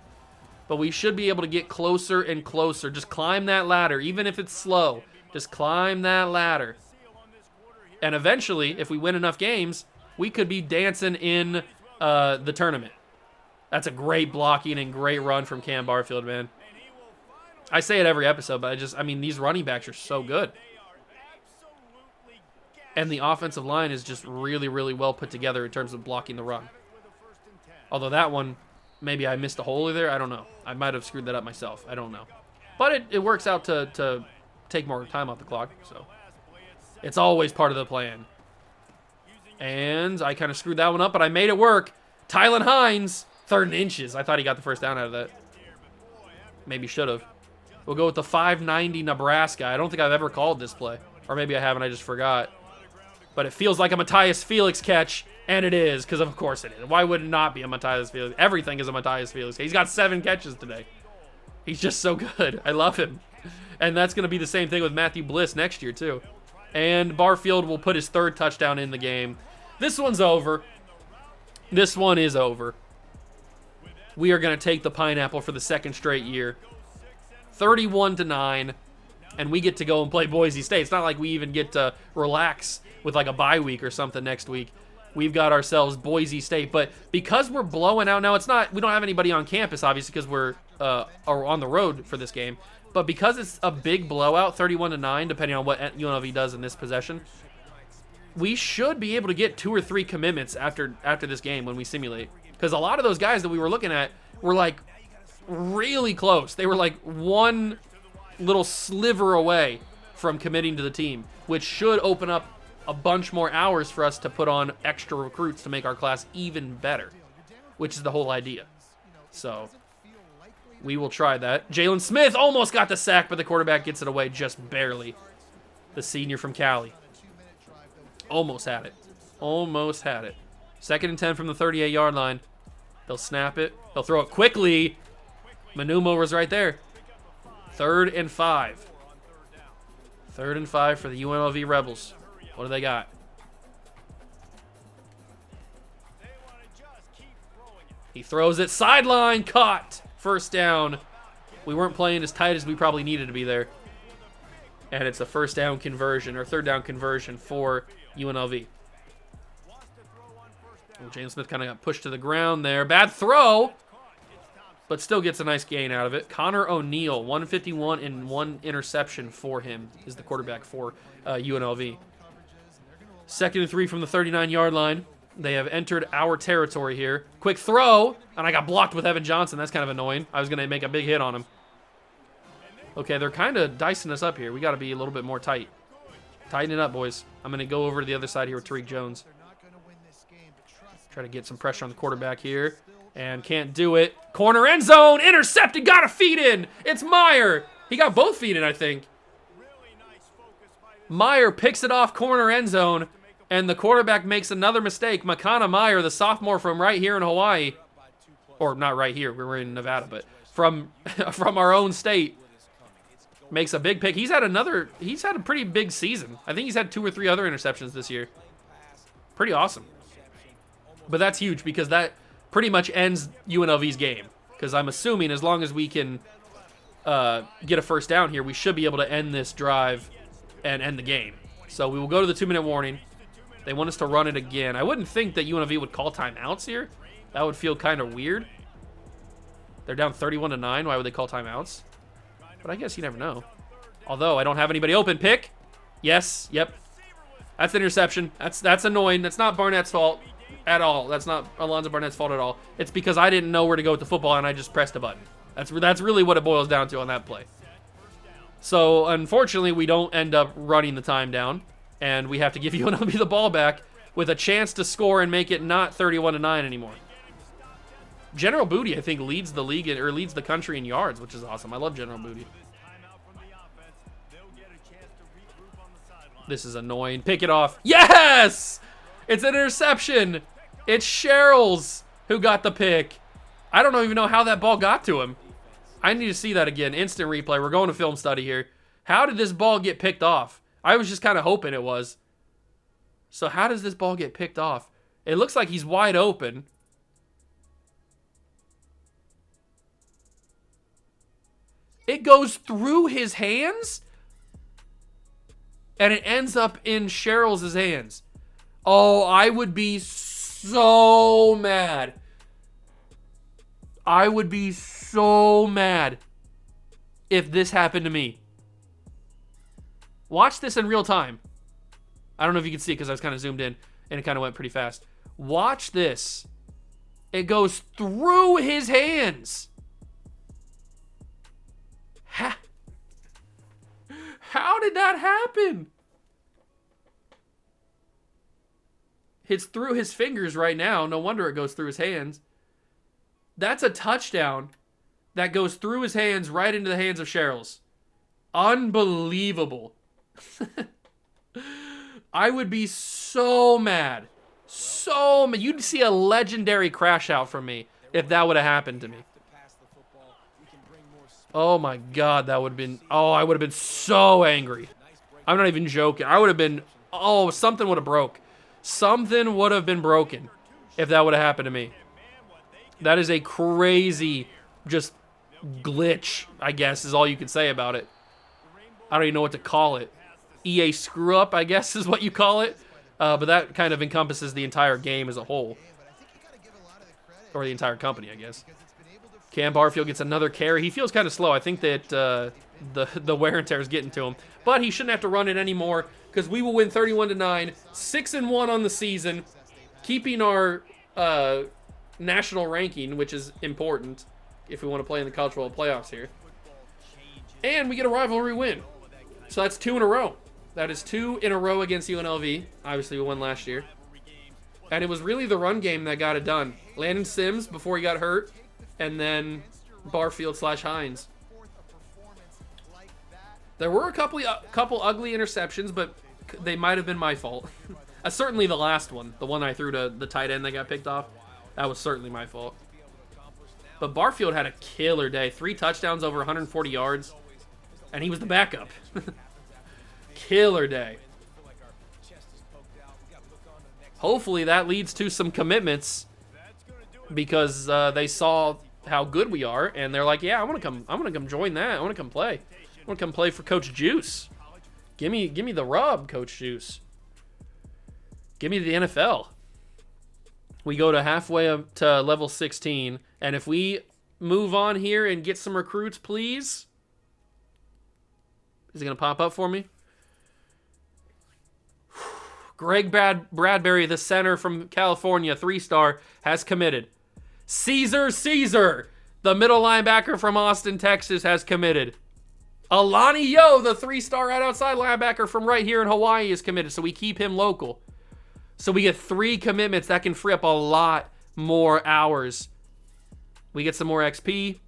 But we should be able to get closer and closer. Just climb that ladder, even if it's slow. Just climb that ladder. And eventually, if we win enough games, we could be dancing in the tournament. That's a great blocking and great run from Cam Barfield, man. I say it every episode, but I mean, these running backs are so good. And the offensive line is just really, really well put together in terms of blocking the run. Although that one, maybe I missed a hole there. I don't know. I might have screwed that up myself. I don't know. But it works out to take more time off the clock. So it's always part of the plan. And I kind of screwed that one up, but I made it work. Tylan Hines, 3rd and inches. I thought he got the first down out of that. Maybe should have. We'll go with the 590 Nebraska. I don't think I've ever called this play. Or maybe I haven't, I just forgot. But it feels like a Matthias Felix catch, and it is, because of course it is. Why would it not be a Matthias Felix? Everything is a Matthias Felix. He's got 7 catches today. He's just so good. I love him. And that's going to be the same thing with Matthew Bliss next year, too. And Barfield will put his 3rd touchdown in the game. This one's over. This one is over. We are going to take the pineapple for the 2nd straight year. 31-9, and we get to go and play Boise State. It's not like we even get to relax with like a bye week or something next week. We've got ourselves Boise State, but because we're blowing out now, it's not. We don't have anybody on campus, obviously, because we're on the road for this game. But because it's a big blowout, 31-9, depending on what UNLV does in this possession, we should be able to get 2 or 3 commitments after this game when we simulate. Because a lot of those guys that we were looking at were like really close. They were like one little sliver away from committing to the team, which should open up a bunch more hours for us to put on extra recruits to make our class even better, which is the whole idea. So we will try that. Jalen Smith almost got the sack, but the quarterback gets it away just barely. The senior from Cali. Almost had it. Almost had it. 2nd and 10 from the 38-yard line. They'll snap it. They'll throw it quickly. Manuma was right there. 3rd and 5. 3rd and 5 for the UNLV Rebels. What do they got? He throws it. Sideline caught. 1st down. We weren't playing as tight as we probably needed to be there. And it's a 1st down conversion, or 3rd down conversion for UNLV. Oh, James Smith kind of got pushed to the ground there. Bad throw, but still gets a nice gain out of it. Connor O'Neal, 151 and 1 interception for him, is the quarterback for UNLV. 2nd and 3 from the 39-yard line. They have entered our territory here. Quick throw, and I got blocked with Evan Johnson. That's kind of annoying. I was going to make a big hit on him. Okay, they're kind of dicing us up here. We got to be a little bit more tight. Tighten it up, boys. I'm going to go over to the other side here with Tariq Jones. Try to get some pressure on the quarterback here. And can't do it. Corner end zone. Intercepted. Got a feet in. It's Meyer. He got both feet in, I think. Meyer picks it off corner end zone, and the quarterback makes another mistake. Makana Meyer, the sophomore from right here in Hawaii, or not right here, we're in Nevada, but from our own state, makes a big pick. He's had a pretty big season. I think he's had 2 or 3 other interceptions this year. Pretty awesome. But that's huge because that pretty much ends UNLV's game. Because I'm assuming as long as we can get a first down here, we should be able to end this drive and end the game. So we will go to the 2-minute warning. They want us to run it again. I wouldn't think that UNLV would call timeouts here. That would feel kind of weird. They're down 31-9. Why would they call timeouts? But I guess you never know. Although I don't have anybody open. Pick. Yes. Yep. That's an interception. That's annoying. That's not Barnett's fault at all. That's not Alonzo Barnett's fault at all. It's because I didn't know where to go with the football and I just pressed a button. That's really what it boils down to on that play. So unfortunately, we don't end up running the time down, and we have to give UNLV the ball back with a chance to score and make it not 31-9 anymore. General Booty, I think, leads the league or leads the country in yards, which is awesome. I love General Booty. This is annoying. Pick it off. Yes! It's an interception. It's Sherrills who got the pick. I don't even know how that ball got to him. I need to see that again. Instant replay. We're going to film study here. How did this ball get picked off? I was just kind of hoping it was. So how does this ball get picked off? It looks like he's wide open. It goes through his hands? And it ends up in Sherrills' hands. Oh, I would be so mad. I would be so mad if this happened to me. Watch this in real time. I don't know if you can see it because I was kind of zoomed in and it kind of went pretty fast. Watch this. It goes through his hands. How did that happen? It's through his fingers right now. No wonder it goes through his hands. That's a touchdown that goes through his hands right into the hands of Sherrills. Unbelievable. I would be so mad. So mad. You'd see a legendary crash out from me if that would have happened to me. Oh my God, that would have been... Oh, I would have been so angry. I'm not even joking. I would have been... Oh, something would have broke. Something would have been broken if that would have happened to me. That is a crazy just glitch, I guess, is all you can say about it. I don't even know what to call it. EA screw up, I guess, is what you call it. But that kind of encompasses the entire game as a whole. Or the entire company, I guess. Cam Barfield gets another carry. He feels kind of slow. I think that the wear and tear is getting to him. But he shouldn't have to run it anymore because we will win 31-9, 6-1 on the season, keeping our national ranking, which is important if we want to play in the college football playoffs here. And we get a rivalry win. So that's 2 in a row. That is 2 in a row against UNLV. Obviously, we won last year. And it was really the run game that got it done. Landon Sims before he got hurt, and then Barfield/Hines. There were a couple ugly interceptions, but they might have been my fault. Certainly the last one, the one I threw to the tight end that got picked off, that was certainly my fault. But Barfield had a killer day. 3 touchdowns over 140 yards, and he was the backup. Killer day. Hopefully that leads to some commitments because they saw how good we are, and they're like, yeah, I want to come join that. I want to come play. I want to come play for Coach Juice. Give me the rub, Coach Juice. Give me the NFL. We go to halfway up to level 16, and if we move on here and get some recruits, please. Is it going to pop up for me? Greg Bradbury, the center from California, 3-star, has committed. Caesar, the middle linebacker from Austin, Texas, has committed. Alani Yo, the 3-star right outside linebacker from right here in Hawaii, is committed, so we keep him local. So we get 3 commitments. That can free up a lot more hours. We get some more XP.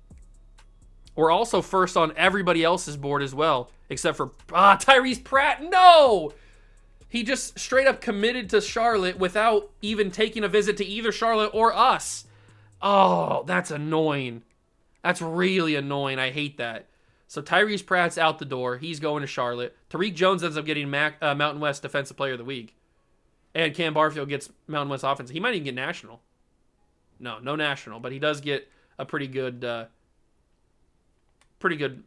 We're also first on everybody else's board as well. except for Tyrese Pratt. No! He just straight up committed to Charlotte without even taking a visit to either Charlotte or us. Oh, that's annoying. That's really annoying. I hate that. So Tyrese Pratt's out the door. He's going to Charlotte. Tariq Jones ends up getting Mountain West Defensive Player of the Week. And Cam Barfield gets Mountain West Offense. He might even get National. No National. But he does get a pretty good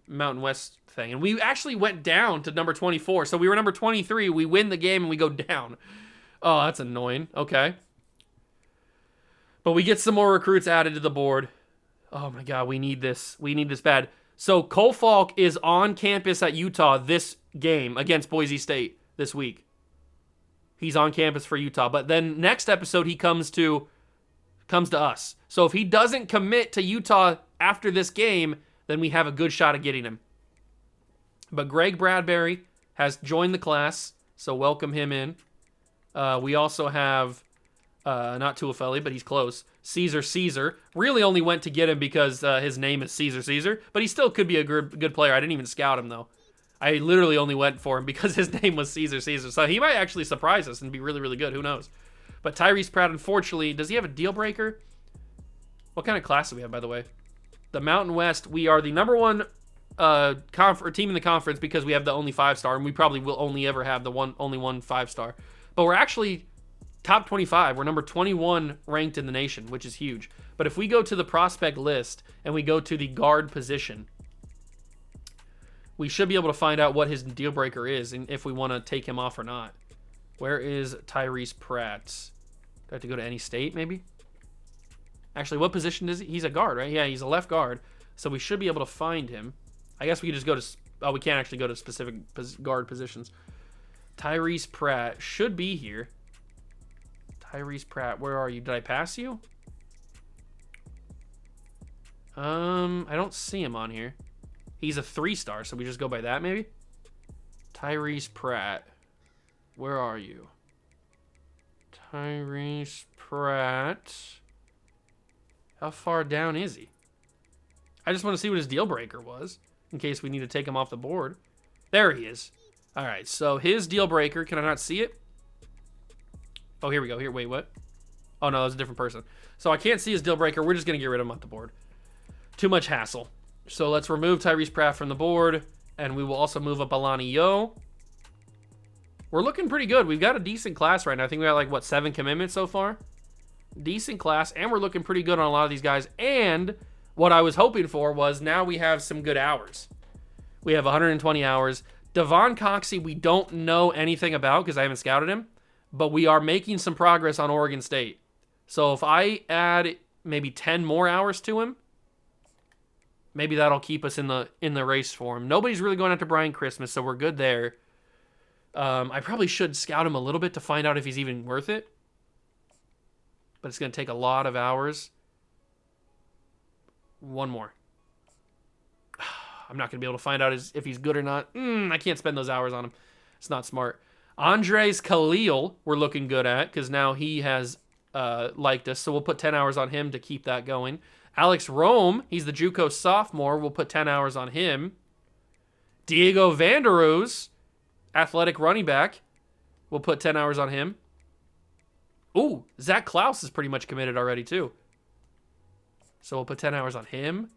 Mountain West thing. And we actually went down to number 24. So we were number 23. We win the game and we go down. Oh, that's annoying. Okay. But we get some more recruits added to the board. Oh my God, we need this. We need this bad. So Cole Falk is on campus at Utah this game against Boise State this week. He's on campus for Utah. But then next episode he comes to us. So if he doesn't commit to Utah after this game, then we have a good shot at getting him. But Greg Bradbury has joined the class, so welcome him in. We also have, not Tuafeli, but he's close, Caesar. Really only went to get him because his name is Caesar, but he still could be a good player. I didn't even scout him, though. I literally only went for him because his name was Caesar. So he might actually surprise us and be really, really good. Who knows? But Tyrese Pratt, unfortunately, does he have a deal breaker? What kind of class do we have, by the way? The Mountain West, we are the number one team in the conference because we have the only 5-star, and we probably will only ever have the only one 5-star. But we're actually top 25. We're number 21 ranked in the nation, which is huge. But if we go to the prospect list and we go to the guard position, we should be able to find out what his deal breaker is and if we want to take him off or not. Where is Tyrese Pratt? Do I have to go to any state, maybe? Actually, what position is he? He's a guard, right? Yeah, he's a left guard. So we should be able to find him. I guess we could just go to... Oh, we can't actually go to specific guard positions. Tyrese Pratt should be here. Tyrese Pratt, where are you? Did I pass you? I don't see him on here. He's a 3-star, so we just go by that, maybe? Tyrese Pratt. Where are you? Tyrese Pratt. How far down is he? I just want to see what his deal breaker was, in case we need to take him off the board. There he is. All right, so his deal breaker, can I not see it? Oh, here we go. Here, wait, what? Oh, no, that was a different person. So I can't see his deal breaker. We're just going to get rid of him off the board. Too much hassle. So let's remove Tyrese Pratt from the board, and we will also move up Alani Yo. We're looking pretty good. We've got a decent class right now. I think we got, like, what, 7 commitments so far? Decent class, and we're looking pretty good on a lot of these guys. And what I was hoping for was now we have some good hours. We have 120 hours. Devon Coxey, we don't know anything about because I haven't scouted him, but we are making some progress on Oregon State. So if I add maybe 10 more hours to him, maybe that'll keep us in the race for him. Nobody's really going after Brian Christmas, so we're good there. I probably should scout him a little bit to find out if he's even worth it. But it's going to take a lot of hours. One more. I'm not going to be able to find out if he's good or not. I can't spend those hours on him. It's not smart. Andres Khalil, we're looking good at because now he has liked us. So we'll put 10 hours on him to keep that going. Alex Rome, he's the JUCO sophomore. We'll put 10 hours on him. Diego Vanderoos, athletic running back. We'll put 10 hours on him. Ooh, Zach Klaus is pretty much committed already, too. So we'll put 10 hours on him.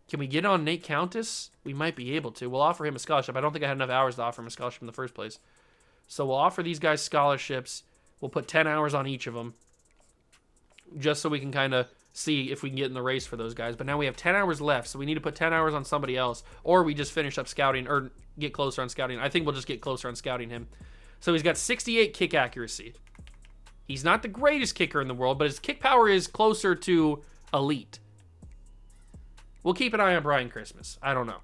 Can we get on Nate Countess? We might be able to. We'll offer him a scholarship. I don't think I had enough hours to offer him a scholarship in the first place. So we'll offer these guys scholarships. We'll put 10 hours on each of them. Just so we can kind of see if we can get in the race for those guys. But now we have 10 hours left, so we need to put 10 hours on somebody else. Or we just finish up scouting, or get closer on scouting. I think we'll just get closer on scouting him. So he's got 68 kick accuracy. He's not the greatest kicker in the world, but his kick power is closer to elite. We'll keep an eye on Brian Christmas. I don't know.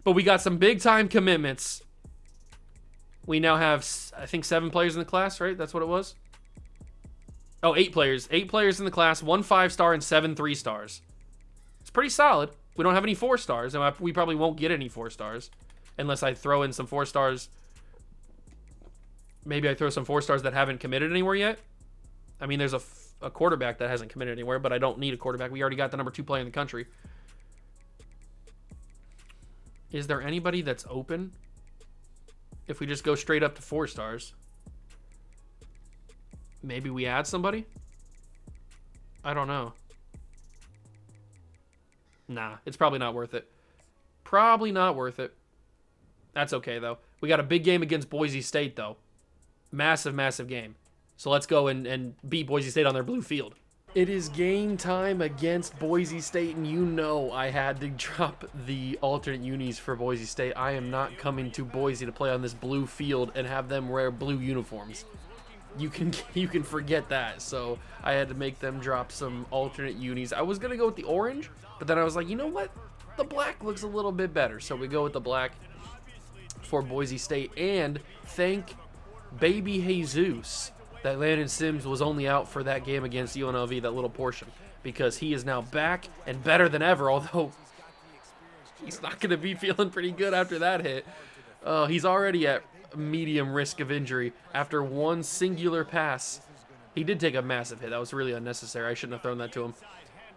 But we got some big-time commitments. We now have, I think, 7 players in the class, right? That's what it was? Oh, 8 players. 8 players in the class, 1 5-star and 7 3-stars. It's pretty solid. We don't have any 4-stars, and we probably won't get any 4-stars unless I throw in some 4-stars. Maybe I throw some 4-stars that haven't committed anywhere yet. I mean, there's a quarterback that hasn't committed anywhere, but I don't need a quarterback. We already got the number 2 player in the country. Is there anybody that's open? If we just go straight up to 4 stars, maybe we add somebody? I don't know. Nah, it's probably not worth it. Probably not worth it. That's okay, though. We got a big game against Boise State, though. Massive, massive game. So let's go and beat Boise State on their blue field. It is game time against Boise State, and you know I had to drop the alternate unis for Boise State. I am not coming to Boise to play on this blue field and have them wear blue uniforms. You can forget that. So I had to make them drop some alternate unis. I was going to go with the orange, but then I was like, you know what? The black looks a little bit better. So we go with the black for Boise State. And thank baby Jesus that Landon Sims was only out for that game against UNLV, that little portion, because he is now back and better than ever, although he's not going to be feeling pretty good after that hit. He's already at medium risk of injury after one singular pass. He did take a massive hit. That was really unnecessary. I shouldn't have thrown that to him.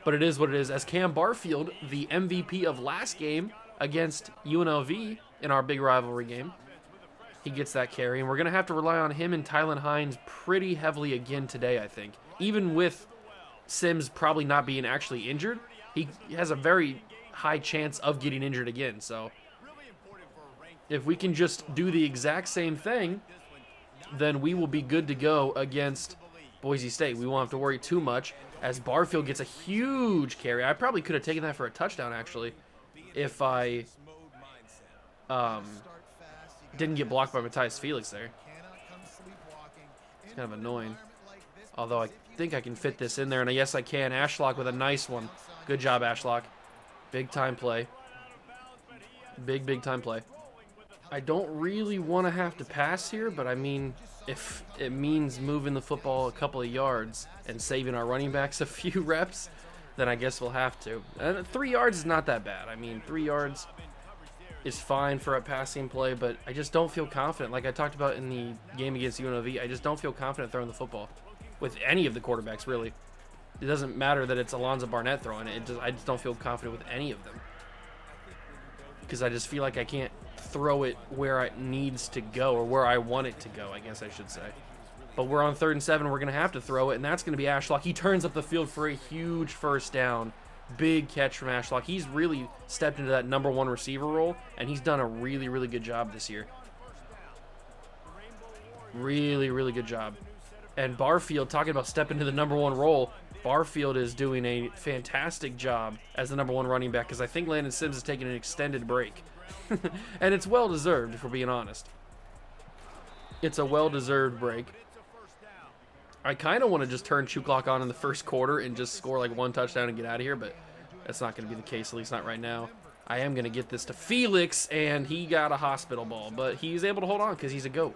But it is what it is. As Cam Barfield, the MVP of last game against UNLV in our big rivalry game, he gets that carry, and we're going to have to rely on him and Tylan Hines pretty heavily again today, I think. Even with Sims probably not being actually injured, he has a very high chance of getting injured again. So if we can just do the exact same thing, then we will be good to go against Boise State. We won't have to worry too much as Barfield gets a huge carry. I probably could have taken that for a touchdown, actually, if I didn't get blocked by Matthias Felix there. It's kind of annoying. Although I think I can fit this in there, and yes, I can. Ashlock with a nice one. Good job, Ashlock. Big time play. Big time play. I don't really want to have to pass here, but I mean, if it means moving the football a couple of yards and saving our running backs a few reps, then I guess we'll have to. And 3 yards is not that bad. I mean, 3 yards is fine for a passing play, but I just don't feel confident. Like I talked about in the game against UNLV, I just don't feel confident throwing the football with any of the quarterbacks, really. It doesn't matter that it's Alonzo Barnett throwing it. I just don't feel confident with any of them, because I just feel like I can't throw it where it needs to go, or where I want it to go, I guess I should say. But we're on 3rd and 7. We're going to have to throw it, and that's going to be Ashlock. He turns up the field for a huge first down. Big catch from Ashlock. He's really stepped into that #1 receiver role, and he's done a really, really good job this year. Really, really good job. And Barfield, talking about stepping into the #1 role, Barfield is doing a fantastic job as the #1 running back, because I think Landon Sims is taking an extended break. And it's well-deserved, if we're being honest. It's a well-deserved break. I kind of want to just turn Chew Clock on in the first quarter and just score like 1 touchdown and get out of here, but that's not going to be the case, at least not right now. I am going to get this to Felix, and he got a hospital ball, but he's able to hold on because he's a GOAT.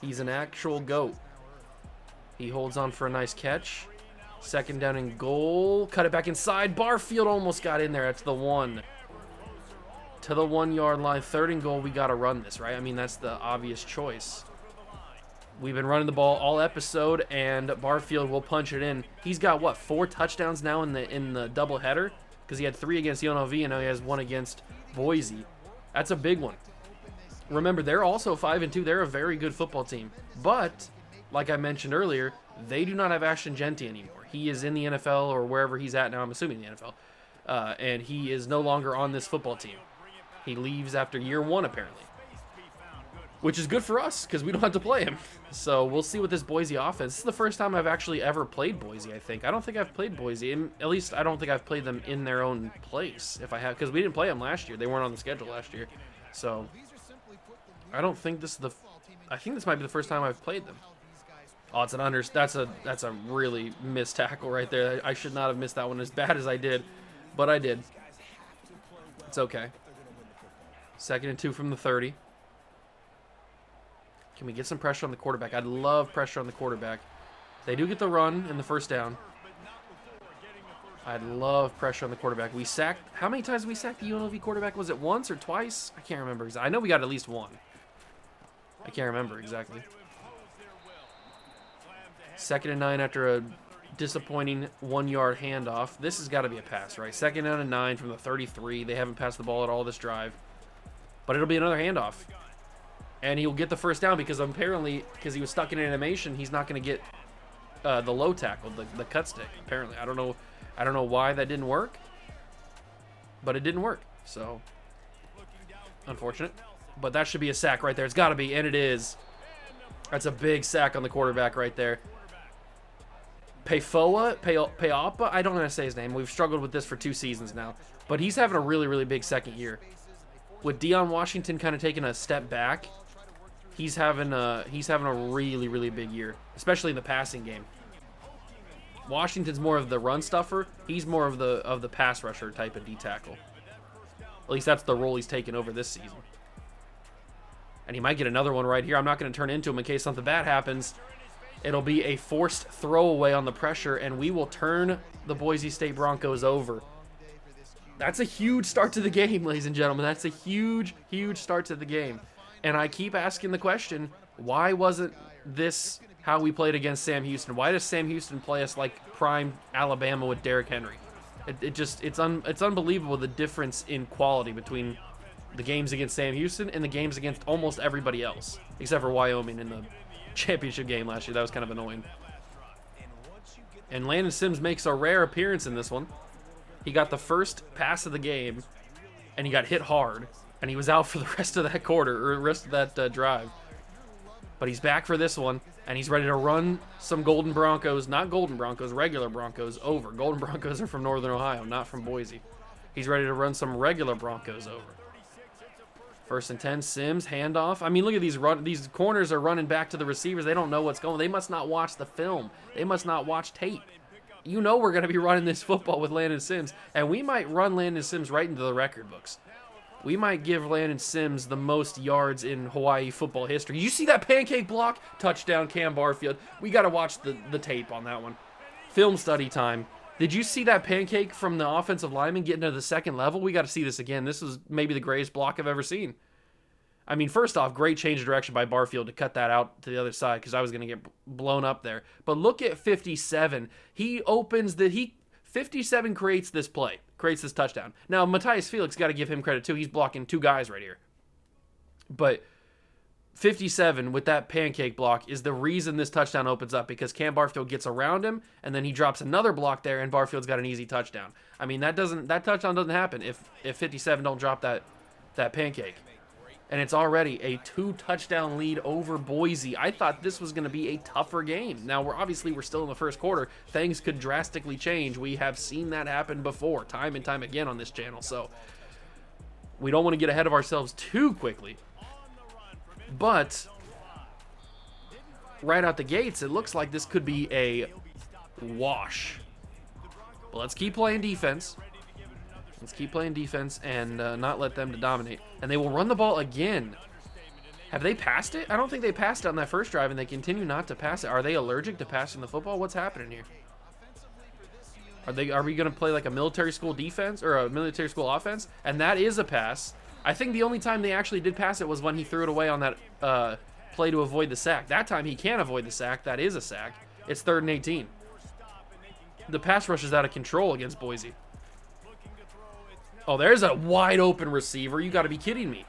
He's an actual GOAT. He holds on for a nice catch. 2nd down and goal. Cut it back inside. Barfield almost got in there. That's the 1. To the 1-yard line. 3rd and goal. We got to run this, right? I mean, that's the obvious choice. We've been running the ball all episode, and Barfield will punch it in. He's got, what, 4 touchdowns now in the doubleheader? Because he had 3 against UNLV, and now he has 1 against Boise. That's a big one. Remember, they're also 5-2. They're a very good football team. But, like I mentioned earlier, they do not have Ashton Genty anymore. He is in the NFL, or wherever he's at now, I'm assuming the NFL. And he is no longer on this football team. He leaves after year 1, apparently. Which is good for us, because we don't have to play him. So we'll see with this Boise offense. This is the first time I've actually ever played Boise, I think. I don't think I've played Boise. At least I don't think I've played them in their own place, if I have. Because we didn't play them last year. They weren't on the schedule last year. So I don't think this is the... I think this might be the first time I've played them. Oh, it's an under... That's a really missed tackle right there. I should not have missed that one as bad as I did. But I did. It's okay. 2nd and 2 from the 30. Can we get some pressure on the quarterback? I'd love pressure on the quarterback. They do get the run in the 1st down. I'd love pressure on the quarterback. We sacked... How many times did we sack the UNLV quarterback? Was it once or twice? I can't remember exactly. I know we got at least 1. I can't remember exactly. 2nd and 9 after a disappointing 1-yard handoff. This has got to be a pass, right? 2nd down and 9 from the 33. They haven't passed the ball at all this drive. But it'll be another handoff. And he'll get the first down because apparently, because he was stuck in animation, he's not going to get the low tackle, the cut stick, apparently. I don't know why that didn't work, but it didn't work. So, unfortunate. But that should be a sack right there. It's got to be, and it is. That's a big sack on the quarterback right there. Peapa, I don't know how to say his name. We've struggled with this for 2 seasons now. But he's having a really, really big second year. With Deion Washington kind of taking a step back, he's having a really, really big year, especially in the passing game. Washington's more of the run stuffer. He's more of the pass rusher type of D tackle. At least that's the role he's taken over this season. And he might get another one right here. I'm not going to turn into him in case something bad happens. It'll be a forced throwaway on the pressure, and we will turn the Boise State Broncos over. That's a huge start to the game, ladies and gentlemen. That's a huge, huge start to the game. And I keep asking the question, why wasn't this how we played against Sam Houston? Why does Sam Houston play us like prime Alabama with Derrick Henry? It's unbelievable the difference in quality between the games against Sam Houston and the games against almost everybody else, except for Wyoming in the championship game last year. That was kind of annoying. And Landon Sims makes a rare appearance in this one. He got the first pass of the game, and he got hit hard, and he was out for the rest of that quarter, or the rest of that drive. But he's back for this one, and he's ready to run some Golden Broncos, not Golden Broncos, regular Broncos, over. Golden Broncos are from Northern Ohio, not from Boise. He's ready to run some regular Broncos over. 1st and 10, Sims, handoff. I mean, look at these corners are running back to the receivers. They don't know what's going on. They must not watch the film. They must not watch tape. You know we're going to be running this football with Landon Sims, and we might run Landon Sims right into the record books. We might give Landon Sims the most yards in Hawaii football history. You see that pancake block? Touchdown, Cam Barfield. We got to watch the tape on that one. Film study time. Did you see that pancake from the offensive lineman getting to the second level? We got to see this again. This was maybe the greatest block I've ever seen. I mean, first off, great change of direction by Barfield to cut that out to the other side because I was going to get blown up there. But look at 57. 57 creates this play, creates this touchdown. Now, Matthias Felix, got to give him credit too. He's blocking 2 guys right here. But 57 with that pancake block is the reason this touchdown opens up because Cam Barfield gets around him and then he drops another block there and Barfield's got an easy touchdown. I mean, that touchdown doesn't happen if 57 don't drop that pancake. And it's already a 2-touchdown lead over Boise. I thought this was going to be a tougher game. Now, we're still in the first quarter. Things could drastically change. We have seen that happen before, time and time again on this channel. So we don't want to get ahead of ourselves too quickly. But right out the gates, it looks like this could be a wash. But let's keep playing defense. Let's keep playing defense and not let them to dominate. And they will run the ball again. Have they passed it? I don't think they passed it on that first drive, and they continue not to pass it. Are they allergic to passing the football? What's happening here? Are we going to play like a military school defense or a military school offense? And that is a pass. I think the only time they actually did pass it was when he threw it away on that play to avoid the sack. That time he can avoid the sack. That is a sack. It's 3rd and 18. The pass rush is out of control against Boise. Oh, there's a wide open receiver. You got to be kidding me.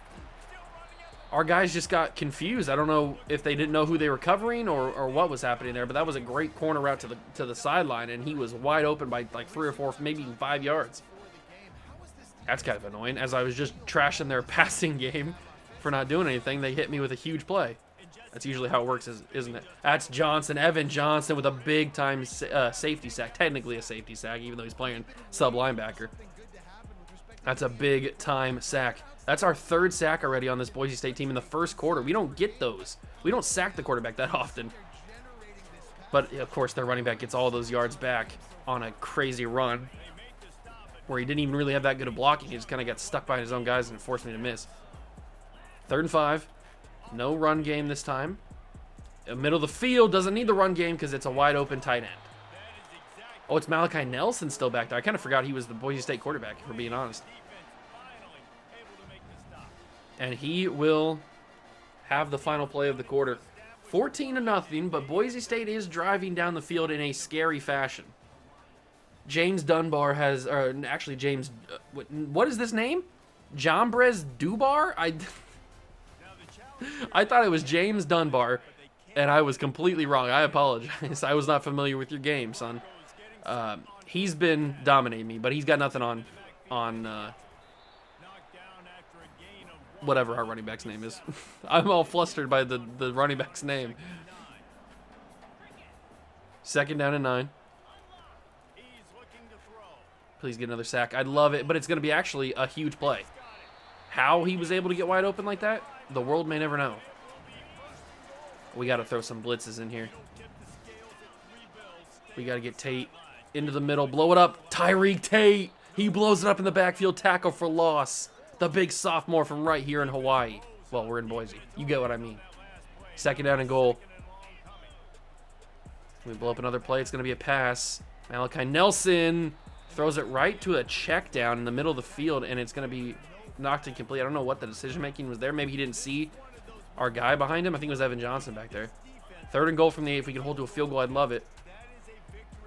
Our guys just got confused. I don't know if they didn't know who they were covering or what was happening there, but that was a great corner route to the sideline, and he was wide open by like 3 or 4, maybe even 5 yards. That's kind of annoying. As I was just trashing their passing game for not doing anything, they hit me with a huge play. That's usually how it works, isn't it? That's Johnson, Evan Johnson with a big-time safety sack. Technically a safety sack, even though he's playing sub-linebacker. That's a big-time sack. That's our 3rd sack already on this Boise State team in the first quarter. We don't get those. We don't sack the quarterback that often. But, of course, their running back gets all those yards back on a crazy run where he didn't even really have that good of blocking. He just kind of got stuck by his own guys and forced me to miss. 3rd and 5. No run game this time. Middle of the field. Doesn't need the run game because it's a wide-open tight end. Oh, it's Malachi Nelson still back there. I kind of forgot he was the Boise State quarterback, if we're being honest. And he will have the final play of the quarter. 14-0, but Boise State is driving down the field in a scary fashion. James Dunbar has, or actually James, what is this name? Jambres Dubar? I thought it was James Dunbar, and I was completely wrong. I apologize. I was not familiar with your game, son. He's been dominating me, but he's got nothing on whatever our running back's name is. I'm all flustered by the running back's name. 2nd down and 9. Please get another sack. I'd love it, but it's going to be actually a huge play. How he was able to get wide open like that, the world may never know. We got to throw some blitzes in here. We got to get Tate into the middle. Blow it up. Tyreek Tate. He blows it up in the backfield. Tackle for loss. The big sophomore from right here in Hawaii. Well, we're in Boise. You get what I mean. 2nd down and goal. We blow up another play. It's going to be a pass. Malachi Nelson throws it right to a check down in the middle of the field, and it's going to be knocked incomplete. I don't know what the decision-making was there. Maybe he didn't see our guy behind him. I think it was Evan Johnson back there. 3rd and goal from the 8. If we could hold to a field goal, I'd love it.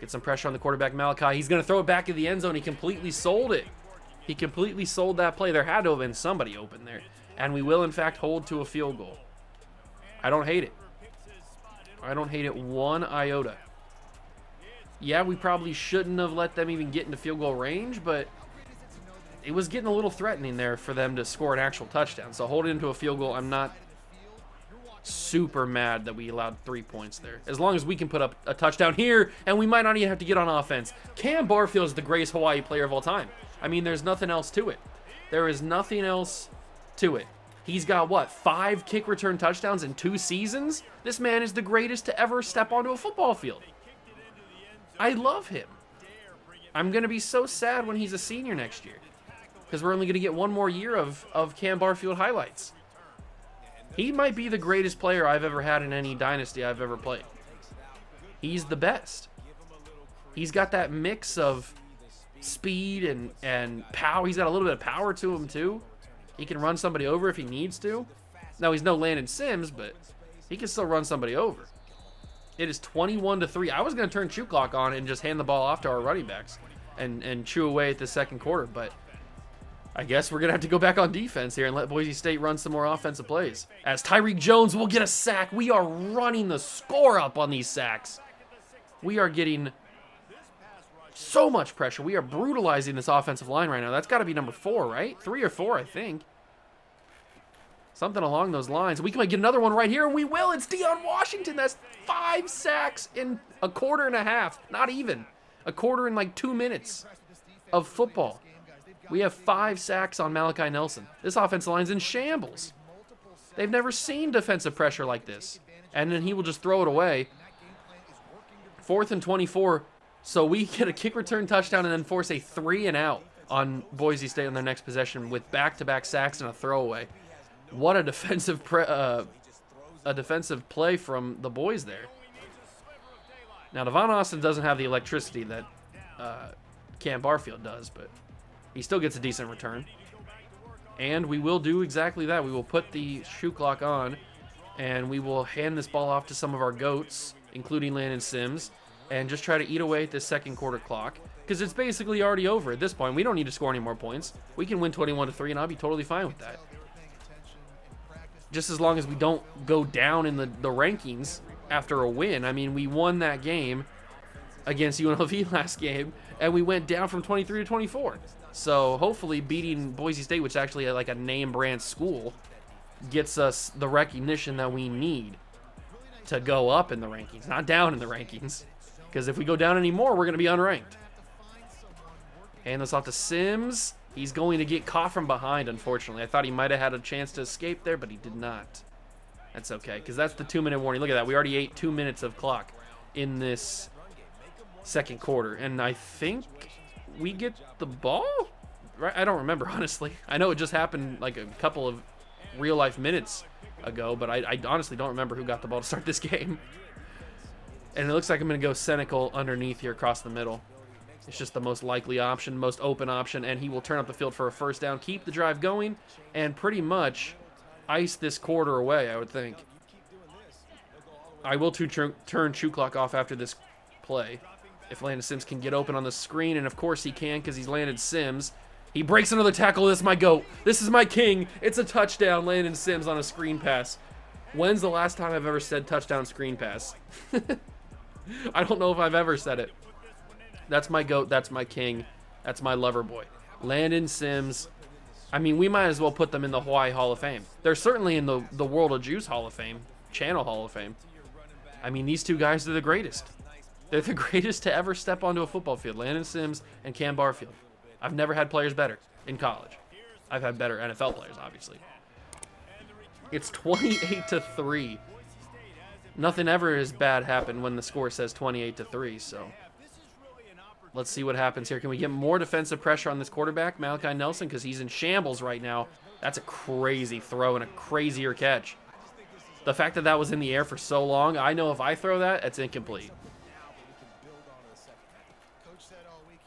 Get some pressure on the quarterback, Malachi. He's going to throw it back in the end zone. He completely sold it. He completely sold that play. There had to have been somebody open there. And we will, in fact, hold to a field goal. I don't hate it. I don't hate it one iota. Yeah, we probably shouldn't have let them even get into field goal range, but it was getting a little threatening there for them to score an actual touchdown. So holding into a field goal, I'm not super mad that we allowed 3 points there. As long as we can put up a touchdown here, and we might not even have to get on offense. Cam Barfield is the greatest Hawaii player of all time. I mean, there's nothing else to it. There is nothing else to it. He's got, what, 5 kick return touchdowns in 2 seasons? This man is the greatest to ever step onto a football field. I love him. I'm going to be so sad when he's a senior next year, because we're only going to get 1 more year of Cam Barfield highlights. He might be the greatest player I've ever had in any dynasty I've ever played. He's the best. He's got that mix of speed and power. He's got a little bit of power to him, too. He can run somebody over if he needs to. Now, he's no Landon Sims, but he can still run somebody over. It is 21-3. I was going to turn chew clock on and just hand the ball off to our running backs and chew away at the 2nd quarter, but I guess we're going to have to go back on defense here and let Boise State run some more offensive plays. As Tyreek Jones will get a sack. We are running the score up on these sacks. We are getting so much pressure. We are brutalizing this offensive line right now. That's got to be number 4, right? 3 or 4, I think. Something along those lines. We might get another one right here, and we will. It's Deion Washington. That's 5 sacks in a quarter and a half. Not even. A quarter in like 2 minutes of football. We have 5 sacks on Malachi Nelson. This offensive line's in shambles. They've never seen defensive pressure like this. And then he will just throw it away. 4th and 24. So we get a kick return touchdown and then force a 3 and out on Boise State on their next possession with back-to-back sacks and a throwaway. What a defensive play from the boys there. Now, Devon Austin doesn't have the electricity that Cam Barfield does, but he still gets a decent return. And we will do exactly that. We will put the shoe clock on, and we will hand this ball off to some of our GOATs, including Landon Sims, and just try to eat away at this 2nd quarter clock, because it's basically already over at this point. We don't need to score any more points. We can win 21-3, and I'll be totally fine with that. Just as long as we don't go down in the rankings after a win. I mean, we won that game against UNLV last game, and we went down from 23 to 24. So hopefully beating Boise State, which is actually like a name brand school, gets us the recognition that we need to go up in the rankings, not down in the rankings. Because if we go down anymore, we're going to be unranked. Hand this off to Sims. He's going to get caught from behind, unfortunately. I thought he might have had a chance to escape there, but he did not. That's okay, because that's the 2-minute warning. Look at that. We already ate 2 minutes of clock in this 2nd quarter. And I think we get the ball? Right? I don't remember, honestly. I know it just happened like a couple of real-life minutes ago, but I honestly don't remember who got the ball to start this game. And it looks like I'm going to go Senecal underneath here across the middle. It's just the most likely option, most open option, and he will turn up the field for a 1st down, keep the drive going, and pretty much ice this quarter away, I would think. I will turn shoe clock off after this play if Landon Sims can get open on the screen, and of course he can because he's Landon Sims. He breaks another tackle. This is my GOAT. This is my king. It's a touchdown. Landon Sims on a screen pass. When's the last time I've ever said touchdown screen pass? I don't know if I've ever said it. That's my GOAT. That's my king. That's my lover boy. Landon Sims. I mean, we might as well put them in the Hawaii Hall of Fame. They're certainly in the World of Juice Hall of Fame. Channel Hall of Fame. I mean, these two guys are the greatest. They're the greatest to ever step onto a football field. Landon Sims and Cam Barfield. I've never had players better in college. I've had better NFL players, obviously. It's 28-3. Nothing ever as bad happened when the score says 28-3, so let's see what happens here. Can we get more defensive pressure on this quarterback, Malachi Nelson, because he's in shambles right now. That's a crazy throw and a crazier catch. The fact that that was in the air for so long, I know if I throw that, it's incomplete.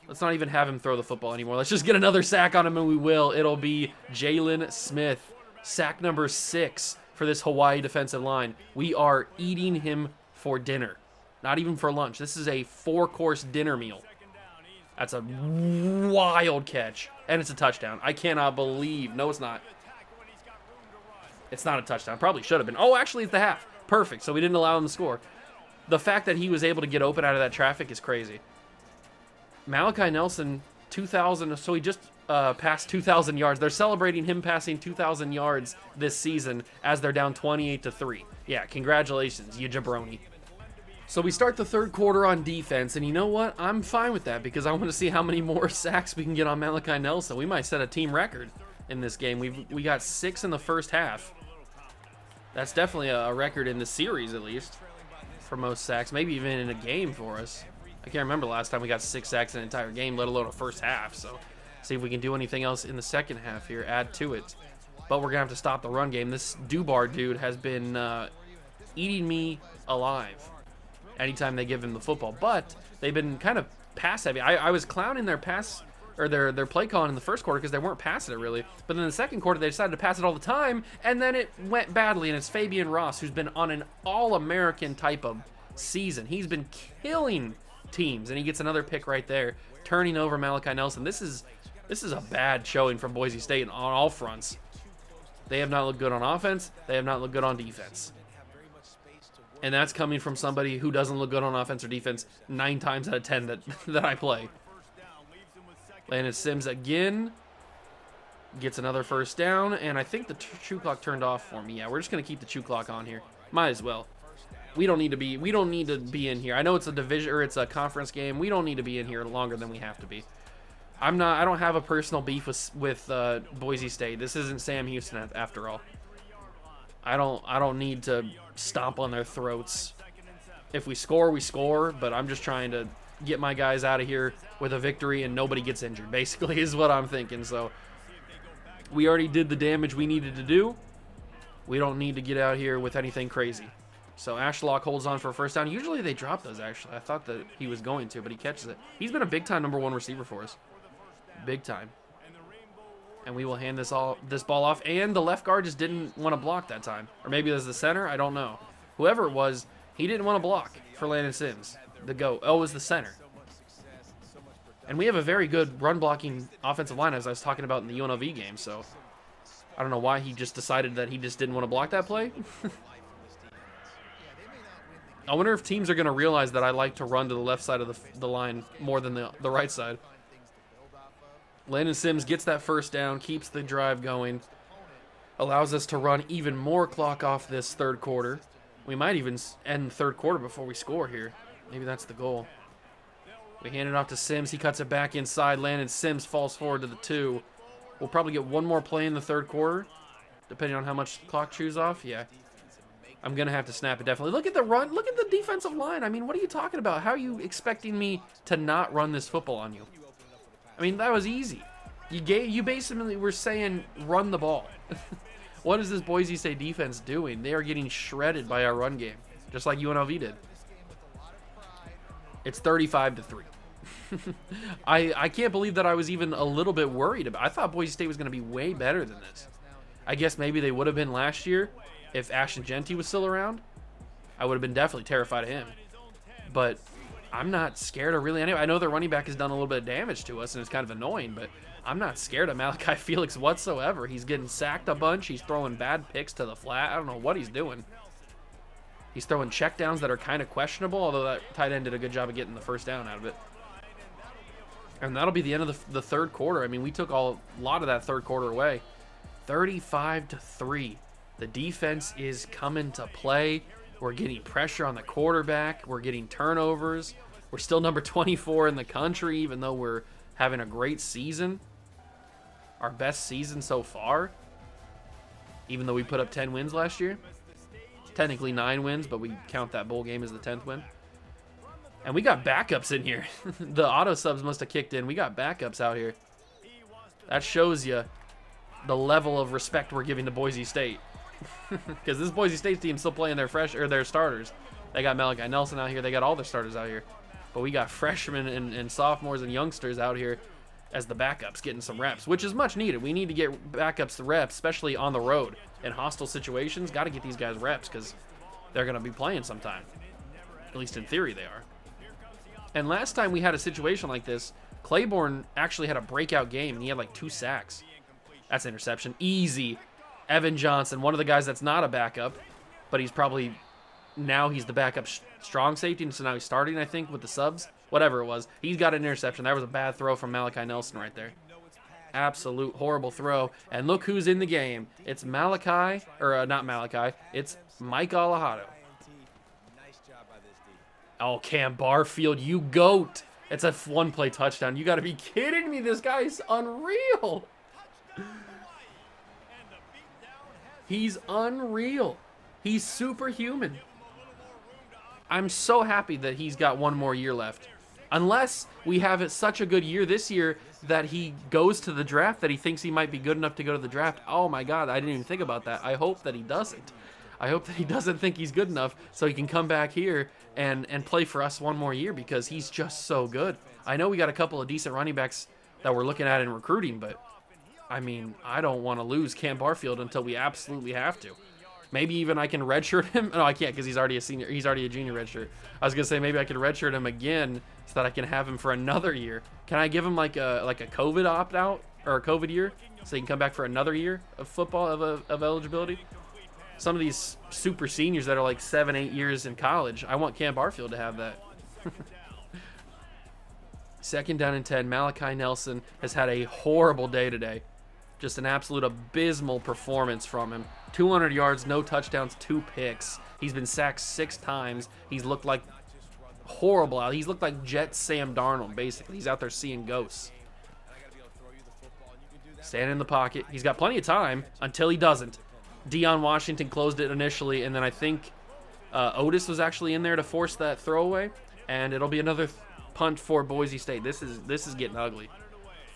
Let's not even have him throw the football anymore. Let's just get another sack on him, and we will. It'll be Jalen Smith. Sack number 6 for this Hawaii defensive line. We are eating him for dinner. Not even for lunch. This is a 4-course dinner meal. That's a wild catch. And it's a touchdown. I cannot believe. No, it's not. It's not a touchdown. Probably should have been. Oh, actually, it's the half. Perfect. So we didn't allow him to score. The fact that he was able to get open out of that traffic is crazy. Malachi Nelson, 2,000. So he just passed 2,000 yards. They're celebrating him passing 2,000 yards this season as they're down 28-3. Yeah, congratulations, you jabroni. So we start the third quarter on defense, and you know what? I'm fine with that because I want to see how many more sacks we can get on Malachi Nelson. We might set a team record in this game. We got 6 in the first half. That's definitely a record in the series, at least, for most sacks. Maybe even in a game for us. I can't remember the last time we got 6 sacks in an entire game, let alone a first half. So see if we can do anything else in the second half here, add to it. But we're going to have to stop the run game. This Dubar dude has been eating me alive anytime they give him the football. But they've been kind of pass heavy. I was clowning their pass or their play calling in the first quarter because they weren't passing it really. But then in the second quarter, they decided to pass it all the time, and then it went badly. And it's Fabian Ross, who's been on an All-American type of season. He's been killing teams, and he gets another pick right there, turning over Malachi Nelson. This is a bad showing from Boise State on all fronts. They have not looked good on offense. They have not looked good on defense. And that's coming from somebody who doesn't look good on offense or defense 9 times out of 10 that I play. Landon Sims again gets another first down, and I think the chew clock turned off for me. Yeah, we're just gonna keep the chew clock on here. Might as well. We don't need to be in here. I know it's a division or it's a conference game. We don't need to be in here longer than we have to be. I don't have a personal beef with Boise State. This isn't Sam Houston after all. I don't need to stomp on their throats. If we score, we score, but I'm just trying to get my guys out of here with a victory and nobody gets injured, basically, is what I'm thinking. So we already did the damage we needed to do. We don't need to get out here with anything crazy. So Ashlock holds on for a first down. Usually they drop those, actually. I thought that he was going to, but he catches it. He's been a big-time number 1 receiver for us. Big time. And we will hand this ball off. And the left guard just didn't want to block that time. Or maybe it was the center. I don't know. Whoever it was, he didn't want to block for Landon Sims. The GOAT. Oh, it was the center. And we have a very good run-blocking offensive line, as I was talking about in the UNLV game. So I don't know why he just decided that he just didn't want to block that play. I wonder if teams are going to realize that I like to run to the left side of the line more than the right side. Landon Sims gets that first down, keeps the drive going, allows us to run even more clock off this third quarter. We might even end the third quarter before we score here. Maybe that's the goal. We hand it off to Sims. He cuts it back inside. Landon Sims falls forward to the 2. We'll probably get one more play in the third quarter, depending on how much clock chews off. Yeah. I'm going to have to snap it, definitely. Look at the run. Look at the defensive line. I mean, what are you talking about? How are you expecting me to not run this football on you? I mean, that was easy. You basically were saying run the ball. What is this Boise State defense doing? They are getting shredded by our run game, just like UNLV did. It's 35-3. I can't believe that I was even a little bit worried about. I thought Boise State was going to be way better than this. I guess maybe they would have been last year if Ashton Genty was still around. I would have been definitely terrified of him. But I'm not scared of really anyway. I know their running back has done a little bit of damage to us, and it's kind of annoying, but I'm not scared of Malachi Felix whatsoever. He's getting sacked a bunch. He's throwing bad picks to the flat. I don't know what he's doing. He's throwing checkdowns that are kind of questionable, although that tight end did a good job of getting the first down out of it. And that'll be the end of the third quarter. I mean, we took a lot of that third quarter away. 35-3. The defense is coming to play. We're getting pressure on the quarterback. We're getting turnovers. We're still number 24 in the country, even though we're having a great season. Our best season so far. Even though we put up 10 wins last year. Technically 9 wins, but we count that bowl game as the 10th win. And we got backups in here. The auto subs must have kicked in. We got backups out here. That shows you the level of respect we're giving to Boise State. Because this Boise State team's still playing their starters. They got Malachi Nelson out here. They got all their starters out here. But we got freshmen and sophomores and youngsters out here as the backups getting some reps, which is much needed. We need to get backups the reps, especially on the road. In hostile situations, got to get these guys reps because they're going to be playing sometime. At least in theory they are. And last time we had a situation like this, Claiborne actually had a breakout game, and he had like 2 sacks. That's an interception. Easy. Evan Johnson, one of the guys that's not a backup, but he's probably, now he's the backup strong safety, and so now he's starting, I think, with the subs. Whatever it was. He's got an interception. That was a bad throw from Malachi Nelson right there. Absolute horrible throw. And look who's in the game. It's Malachi, or not Malachi. It's Mike Alejado. Oh, Cam Barfield, you goat. It's a one-play touchdown. You got to be kidding me. This guy's unreal. He's unreal. He's superhuman. I'm so happy that he's got one more year left. Unless we have it such a good year this year that he goes to the draft that he thinks he might be good enough to go to the draft. Oh my God, I didn't even think about that. I hope that he doesn't. I hope that he doesn't think he's good enough so he can come back here and play for us one more year because he's just so good. I know we got a couple of decent running backs that we're looking at in recruiting, but I mean, I don't want to lose Cam Barfield until we absolutely have to. Maybe even I can redshirt him. No, I can't because he's already a senior. He's already a junior redshirt. I was gonna say maybe I could redshirt him again so that I can have him for another year. Can I give him like a COVID opt out or a COVID year so he can come back for another year of football of eligibility? Some of these super seniors that are like 7-8 years in college, I want Cam Barfield to have that. Second down and 10. Malachi Nelson has had a horrible day today. Just an absolute abysmal performance from him. 200 yards, no touchdowns, 2 picks. He's been sacked 6 times. He's looked like horrible out. He's looked like Jet Sam Darnold, basically. He's out there seeing ghosts. Standing in the pocket. He's got plenty of time until he doesn't. Deion Washington closed it initially, and then I think Otis was actually in there to force that throwaway, and it'll be another punt for Boise State. This is getting ugly.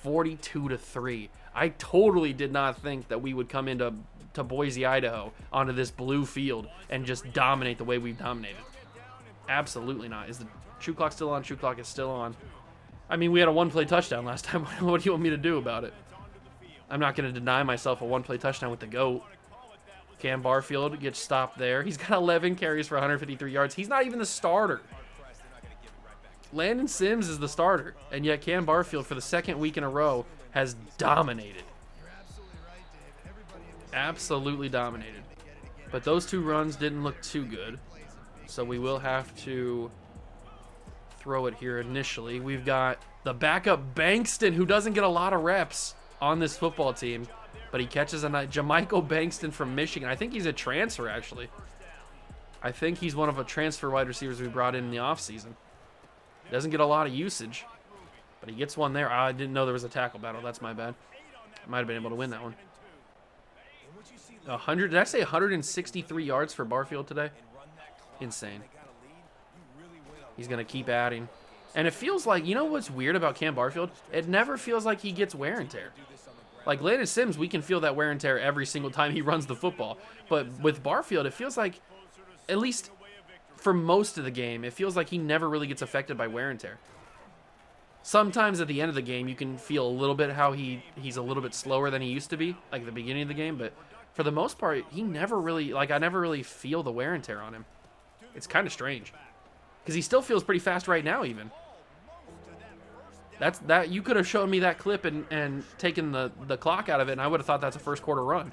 42-3. I totally did not think that we would come into Boise, Idaho, onto this blue field and just dominate the way we've dominated. Absolutely not. Is the shoe clock still on? Shoe clock is still on. I mean, we had a one-play touchdown last time. What do you want me to do about it? I'm not going to deny myself a one-play touchdown with the GOAT. Cam Barfield gets stopped there. He's got 11 carries for 153 yards. He's not even the starter. Landon Sims is the starter, and yet Cam Barfield, for the second week in a row, has dominated. Absolutely dominated. But those 2 runs didn't look too good, so we will have to throw it here initially. We've got the backup Bankston, who doesn't get a lot of reps on this football team, but he catches a nice Jamichael Bankston from Michigan. I think he's a transfer, actually. I think he's one of a transfer wide receivers we brought in the offseason. Doesn't get a lot of usage, but he gets one there. I didn't know there was a tackle battle. That's my bad. I might have been able to win that one. 100. Did I say 163 yards for Barfield today? Insane. He's going to keep adding. And it feels like, you know what's weird about Cam Barfield? It never feels like he gets wear and tear. Like Landon Sims, we can feel that wear and tear every single time he runs the football. But with Barfield, it feels like, at least for most of the game, it feels like he never really gets affected by wear and tear. Sometimes at the end of the game, you can feel a little bit how he's a little bit slower than he used to be, like at the beginning of the game. But for the most part, he never really, I never really feel the wear and tear on him. It's kind of strange. Because he still feels pretty fast right now, even. That you could have shown me that clip and taken the clock out of it, and I would have thought that's a first quarter run.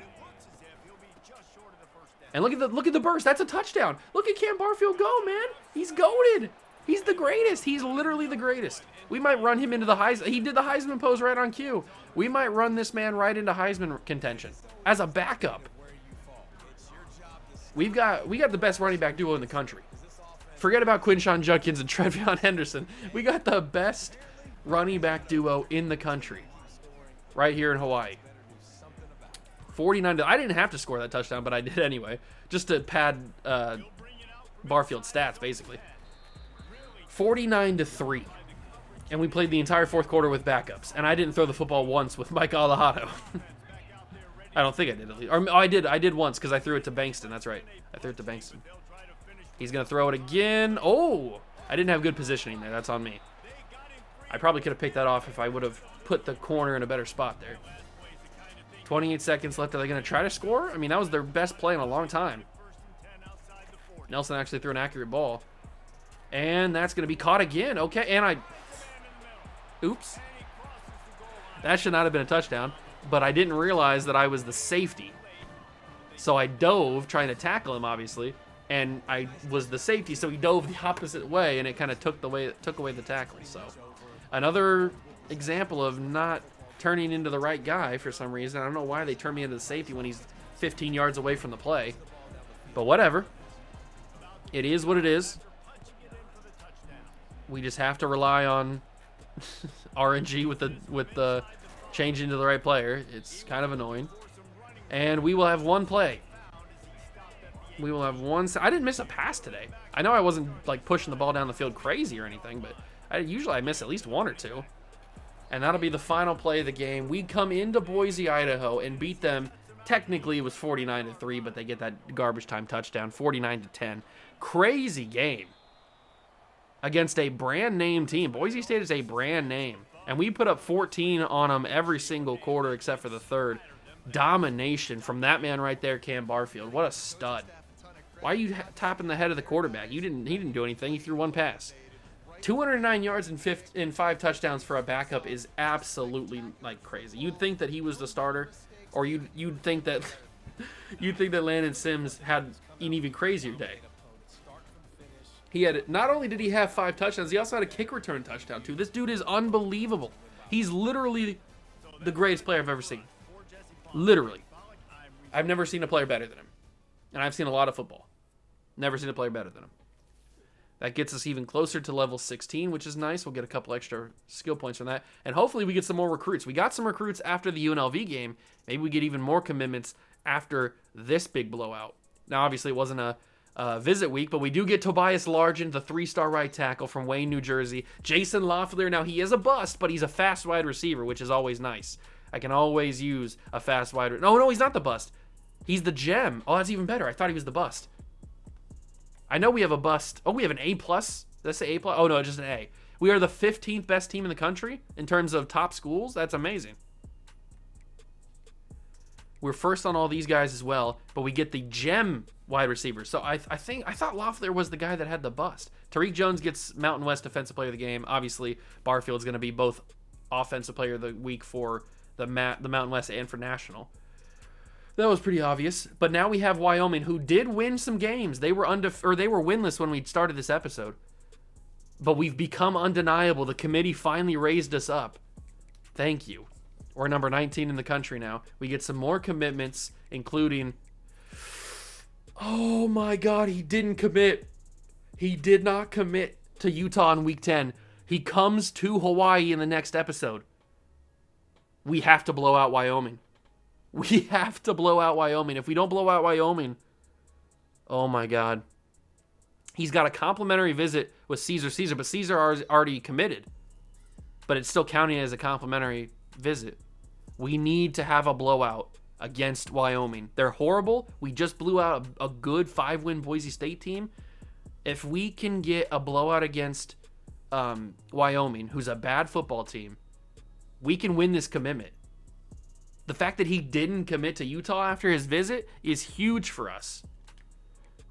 And look at the burst. That's a touchdown. Look at Cam Barfield go, man. He's goated. He's the greatest. He's literally the greatest. We might run him into the Heisman. He did the Heisman pose right on cue. We might run this man right into Heisman contention as a backup. We got the best running back duo in the country. Forget about Quinshon Judkins and Trevion Henderson. We got the best running back duo in the country right here in Hawaii. 49 to, I didn't have to score that touchdown, but I did anyway, just to pad Barfield's stats, basically. 49-3. And we played the entire fourth quarter with backups. And I didn't throw the football once with Mike Alejado. I don't think I did, at least. Or, oh, I did once, because I threw it to Bankston. That's right. I threw it to Bankston. He's going to throw it again. Oh! I didn't have good positioning there. That's on me. I probably could have picked that off if I would have put the corner in a better spot there. 28 seconds left. Are they going to try to score? I mean, that was their best play in a long time. Nelson actually threw an accurate ball. And that's going to be caught again. Okay, and oops. That should not have been a touchdown, but I didn't realize that I was the safety. So I dove, trying to tackle him, obviously, and I was the safety, so he dove the opposite way, and it kind of took away the tackle. So another example of not turning into the right guy for some reason. I don't know why they turned me into the safety when he's 15 yards away from the play. But whatever. It is what it is. We just have to rely on RNG with the change into the right player. It's kind of annoying. And we will have one play. We will have one. I didn't miss a pass today. I know I wasn't like pushing the ball down the field crazy or anything, but usually I miss at least one or two. And that'll be the final play of the game. We come into Boise, Idaho, and beat them. Technically, it was 49-3, but they get that garbage time touchdown, 49-10. Crazy game against a brand name team. Boise State is a brand name, and we put up 14 on them every single quarter except for the third. Domination from that man right there, Cam Barfield. What a stud! Why are you tapping the head of the quarterback? He didn't do anything. He threw one pass. 209 yards and 5 touchdowns for a backup is absolutely like crazy. You'd think that he was the starter, or you'd think that Landon Sims had an even crazier day. He had, not only did he have 5 touchdowns, he also had a kick return touchdown too. This dude is unbelievable. He's literally the greatest player I've ever seen. Literally. I've never seen a player better than him. And I've seen a lot of football. Never seen a player better than him. That gets us even closer to level 16, which is nice. We'll get a couple extra skill points from that. And hopefully we get some more recruits. We got some recruits after the UNLV game. Maybe we get even more commitments after this big blowout. Now, obviously, it wasn't a visit week, but we do get Tobias Largent, the 3-star right tackle from Wayne, New Jersey. Jason Loeffler, now he is a bust, but he's a fast wide receiver, which is always nice. I can always use a fast wide receiver. No, he's not the bust. He's the gem. Oh, that's even better. I thought he was the bust. I know we have a bust. Oh, we have an A+. Did I say A+? Oh, no, just an A. We are the 15th best team in the country in terms of top schools. That's amazing. We're first on all these guys as well, but we get the gem wide receiver. So I thought Loeffler was the guy that had the bust. Tariq Jones gets Mountain West Defensive Player of the Game. Obviously, Barfield's going to be both Offensive Player of the Week for the Mountain West and for National. That was pretty obvious. But now we have Wyoming, who did win some games. They were winless when we started this episode. But we've become undeniable. The committee finally raised us up. Thank you. We're number 19 in the country now. We get some more commitments, including... Oh my God, he didn't commit. He did not commit to Utah in Week 10. He comes to Hawaii in the next episode. We have to blow out Wyoming. We have to blow out Wyoming. If we don't blow out Wyoming, oh my God. He's got a complimentary visit with Caesar, but Caesar already committed. But it's still counting as a complimentary visit. We need to have a blowout against Wyoming. They're horrible. We just blew out a good 5-win Boise State team. If we can get a blowout against Wyoming, who's a bad football team, we can win this commitment. The fact that he didn't commit to Utah after his visit is huge for us.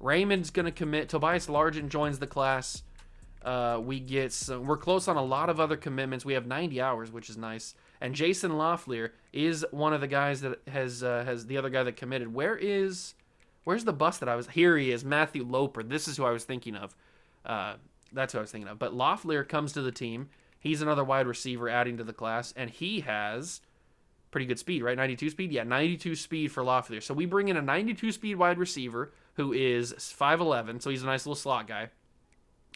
Raymond's going to commit. Tobias Largent joins the class. We're close on a lot of other commitments. We have 90 hours, which is nice. And Jason Loeffler is one of the guys that has the other guy that committed. Where's the bus that I was? Here he is, Matthew Loper. This is who I was thinking of. That's who I was thinking of. But Loeffler comes to the team. He's another wide receiver adding to the class, and he has pretty good speed, right? 92 speed? Yeah, 92 speed for Loeffler. So we bring in a 92 speed wide receiver who is 5'11", so he's a nice little slot guy.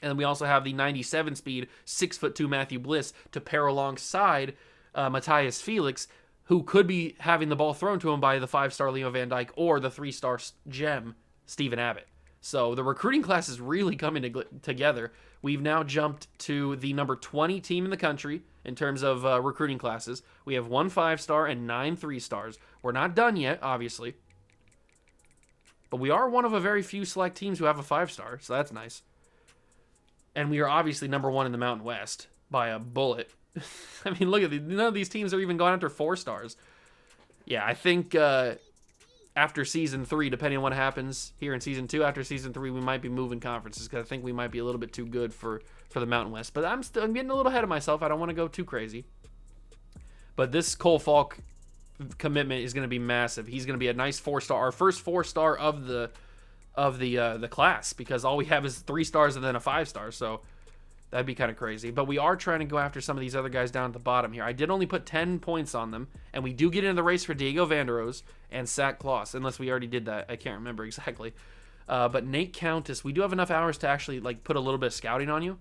And we also have the 97 speed, 6'2" Matthew Bliss to pair alongside Matthias Felix, who could be having the ball thrown to him by the 5-star Leo Van Dyke or the 3-star gem Stephen Abbott. So the recruiting class is really coming together. We've now jumped to the number 20 team in the country in terms of recruiting classes. We have 1 5-star and 9 3-stars. We're not done yet, obviously. But we are one of a very few select teams who have a 5-star, so that's nice. And we are obviously number 1 in the Mountain West by a bullet. I mean, look at these. None of these teams are even going after 4-stars. Yeah, I think after Season 3, depending on what happens here in Season 2, after Season 3, we might be moving conferences because I think we might be a little bit too good for the Mountain West. But I'm getting a little ahead of myself. I don't want to go too crazy. But this Cole Falk commitment is going to be massive. He's going to be a nice 4-star, our first 4-star of the class, because all we have is 3 stars and then a 5-star. So that'd be kind of crazy. But we are trying to go after some of these other guys down at the bottom here. I did only put 10 points on them, and we do get into the race for Diego Vanderos and Zach Kloss, unless we already did that. I can't remember exactly. But Nate Countess, we do have enough hours to actually put a little bit of scouting on you.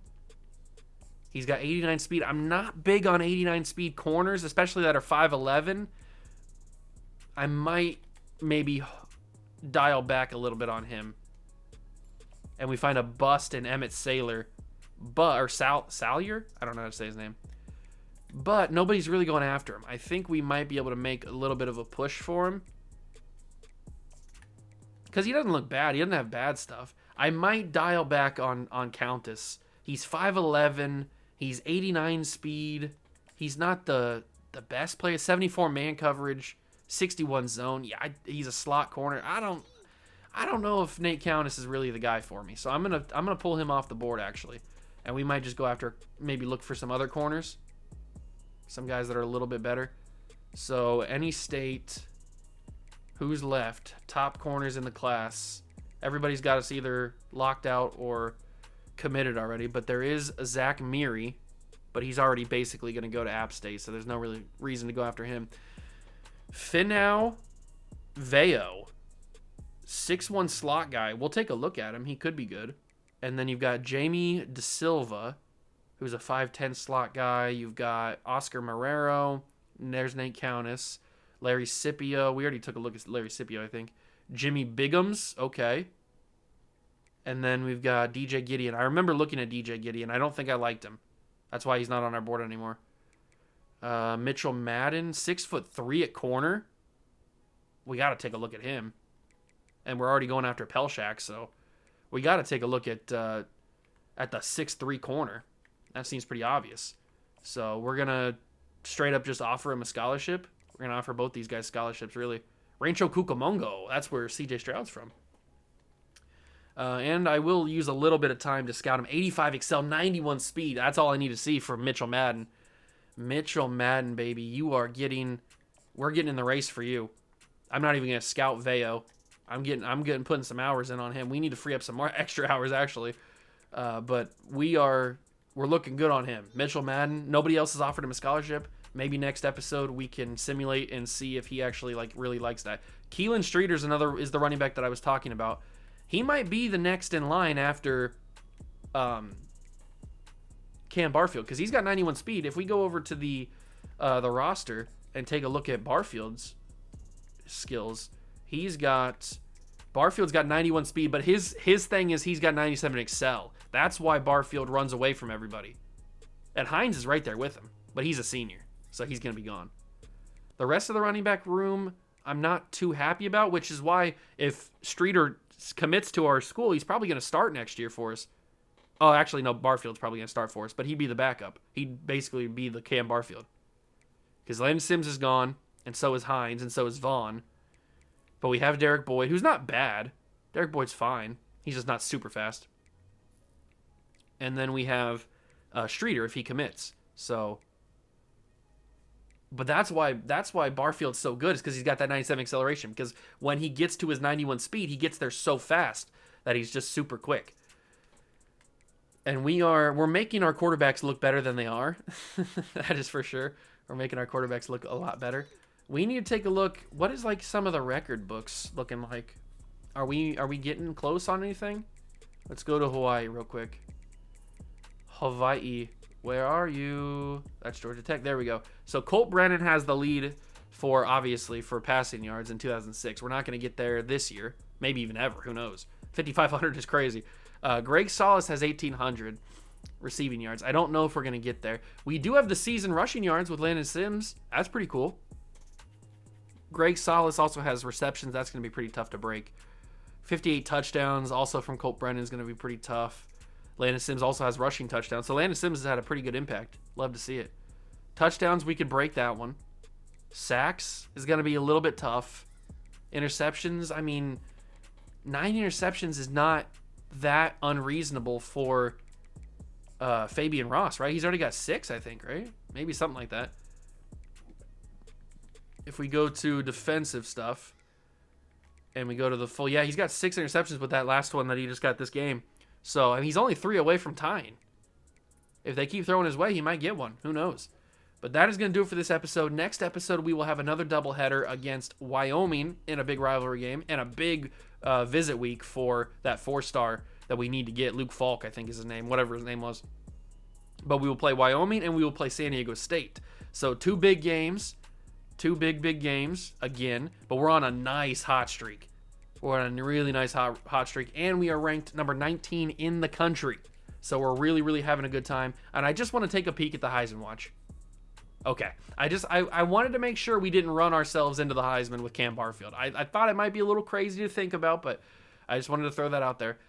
He's got 89 speed. I'm not big on 89 speed corners, especially that are 5'11". I might maybe dial back a little bit on him. And we find a bust in Emmett Saylor. Salyer? I don't know how to say his name. But nobody's really going after him. I think we might be able to make a little bit of a push for him. Because he doesn't look bad. He doesn't have bad stuff. I might dial back on Countess. He's 5'11". He's 89 speed. He's not the best player. 74 man coverage. 61 zone. Yeah, he's a slot corner. I don't know if Nate Countess is really the guy for me. So I'm gonna pull him off the board, actually. And we might just go after, maybe look for some other corners. Some guys that are a little bit better. So any state, who's left? Top corners in the class. Everybody's got us either locked out or committed already. But there is Zach Meary, but he's already basically going to go to App State, so there's no really reason to go after him. Finau Veo, 6'1" slot guy. We'll take a look at him. He could be good. And then you've got Jamie De Silva, who's a 5'10" slot guy. You've got Oscar Marrero. And there's Nate Countess. Larry Scipio. We already took a look at Larry Scipio, I think. Jimmy Biggums. Okay. And then we've got DJ Gideon. I remember looking at DJ Gideon. I don't think I liked him. That's why he's not on our board anymore. Mitchell Madden, 6'3" at corner. We got to take a look at him. And we're already going after Pelshak, so we got to take a look at the 6'3" corner. That seems pretty obvious. So we're going to straight up just offer him a scholarship. We're going to offer both these guys scholarships, really. Rancho Cucamonga, that's where CJ Stroud's from. And I will use a little bit of time to scout him. 85 excel, 91 speed. That's all I need to see from Mitchell Madden. Mitchell Madden, baby. We're getting in the race for you. I'm not even going to scout Veo. I'm putting some hours in on him. We need to free up some more extra hours, actually. But we're looking good on him. Mitchell Madden, nobody else has offered him a scholarship. Maybe next episode we can simulate and see if he actually really likes that. Keelan Streeter is the running back that I was talking about. He might be the next in line after Cam Barfield, because he's got 91 speed. If we go over to the roster and take a look at Barfield's skills, Barfield's got 91 speed, but his thing is he's got 97 excel. That's why Barfield runs away from everybody. And Hines is right there with him, but he's a senior, so he's going to be gone. The rest of the running back room, I'm not too happy about, which is why if Streeter commits to our school, he's probably going to start next year for us. Oh, actually, no, Barfield's probably going to start for us, but he'd be the backup. He'd basically be the Cam Barfield. Because Landon Sims is gone, and so is Hines, and so is Vaughn. But we have Derek Boyd, who's not bad. Derek Boyd's fine. He's just not super fast. And then we have Streeter if he commits. So, but that's why Barfield's so good, is because he's got that 97 acceleration. Because when he gets to his 91 speed, he gets there so fast that he's just super quick. And we're making our quarterbacks look better than they are. That is for sure. We're making our quarterbacks look a lot better. We need to take a look. What is like some of the record books looking like? Are we getting close on anything? Let's go to Hawaii real quick. Hawaii, where are you? That's Georgia Tech. There we go. So Colt Brennan has the lead for, obviously, for passing yards in 2006. We're not going to get there this year. Maybe even ever. Who knows? 5,500 is crazy. Greg Solis has 1,800 receiving yards. I don't know if we're going to get there. We do have the season rushing yards with Landon Sims. That's pretty cool. Greg Solis also has receptions. That's going to be pretty tough to break. 58 touchdowns, also from Colt Brennan, is going to be pretty tough. Landon Sims also has rushing touchdowns. So Landon Sims has had a pretty good impact. Love to see it. Touchdowns, we could break that one. Sacks is going to be a little bit tough. Interceptions, I mean, 9 interceptions is not that unreasonable for Fabian Ross, right? He's already got 6, I think, right? Maybe something like that. If we go to defensive stuff and we go to the full, yeah, he's got 6 interceptions with that last one that he just got this game. So, I mean, he's only 3 away from tying. If they keep throwing his way, he might get one. Who knows? But that is going to do it for this episode. Next episode, we will have another doubleheader against Wyoming in a big rivalry game and a big visit week for that 4-star that we need to get. Luke Falk, I think is his name, whatever his name was. But we will play Wyoming and we will play San Diego State. So 2 big games, 2 big games again, but we're on a nice hot streak. We're on a really nice hot streak, and we are ranked number 19 in the country. So we're really, really having a good time. And I just want to take a peek at the Heisman Watch. Okay. I wanted to make sure we didn't run ourselves into the Heisman with Cam Barfield. I thought it might be a little crazy to think about, but I just wanted to throw that out there.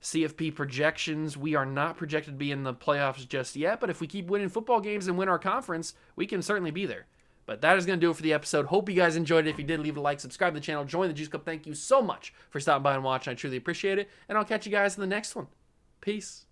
CFP projections, we are not projected to be in the playoffs just yet, but if we keep winning football games and win our conference, we can certainly be there. But that is going to do it for the episode. Hope you guys enjoyed it. If you did, leave a like, subscribe to the channel, join the Juice Club. Thank you so much for stopping by and watching. I truly appreciate it. And I'll catch you guys in the next one. Peace.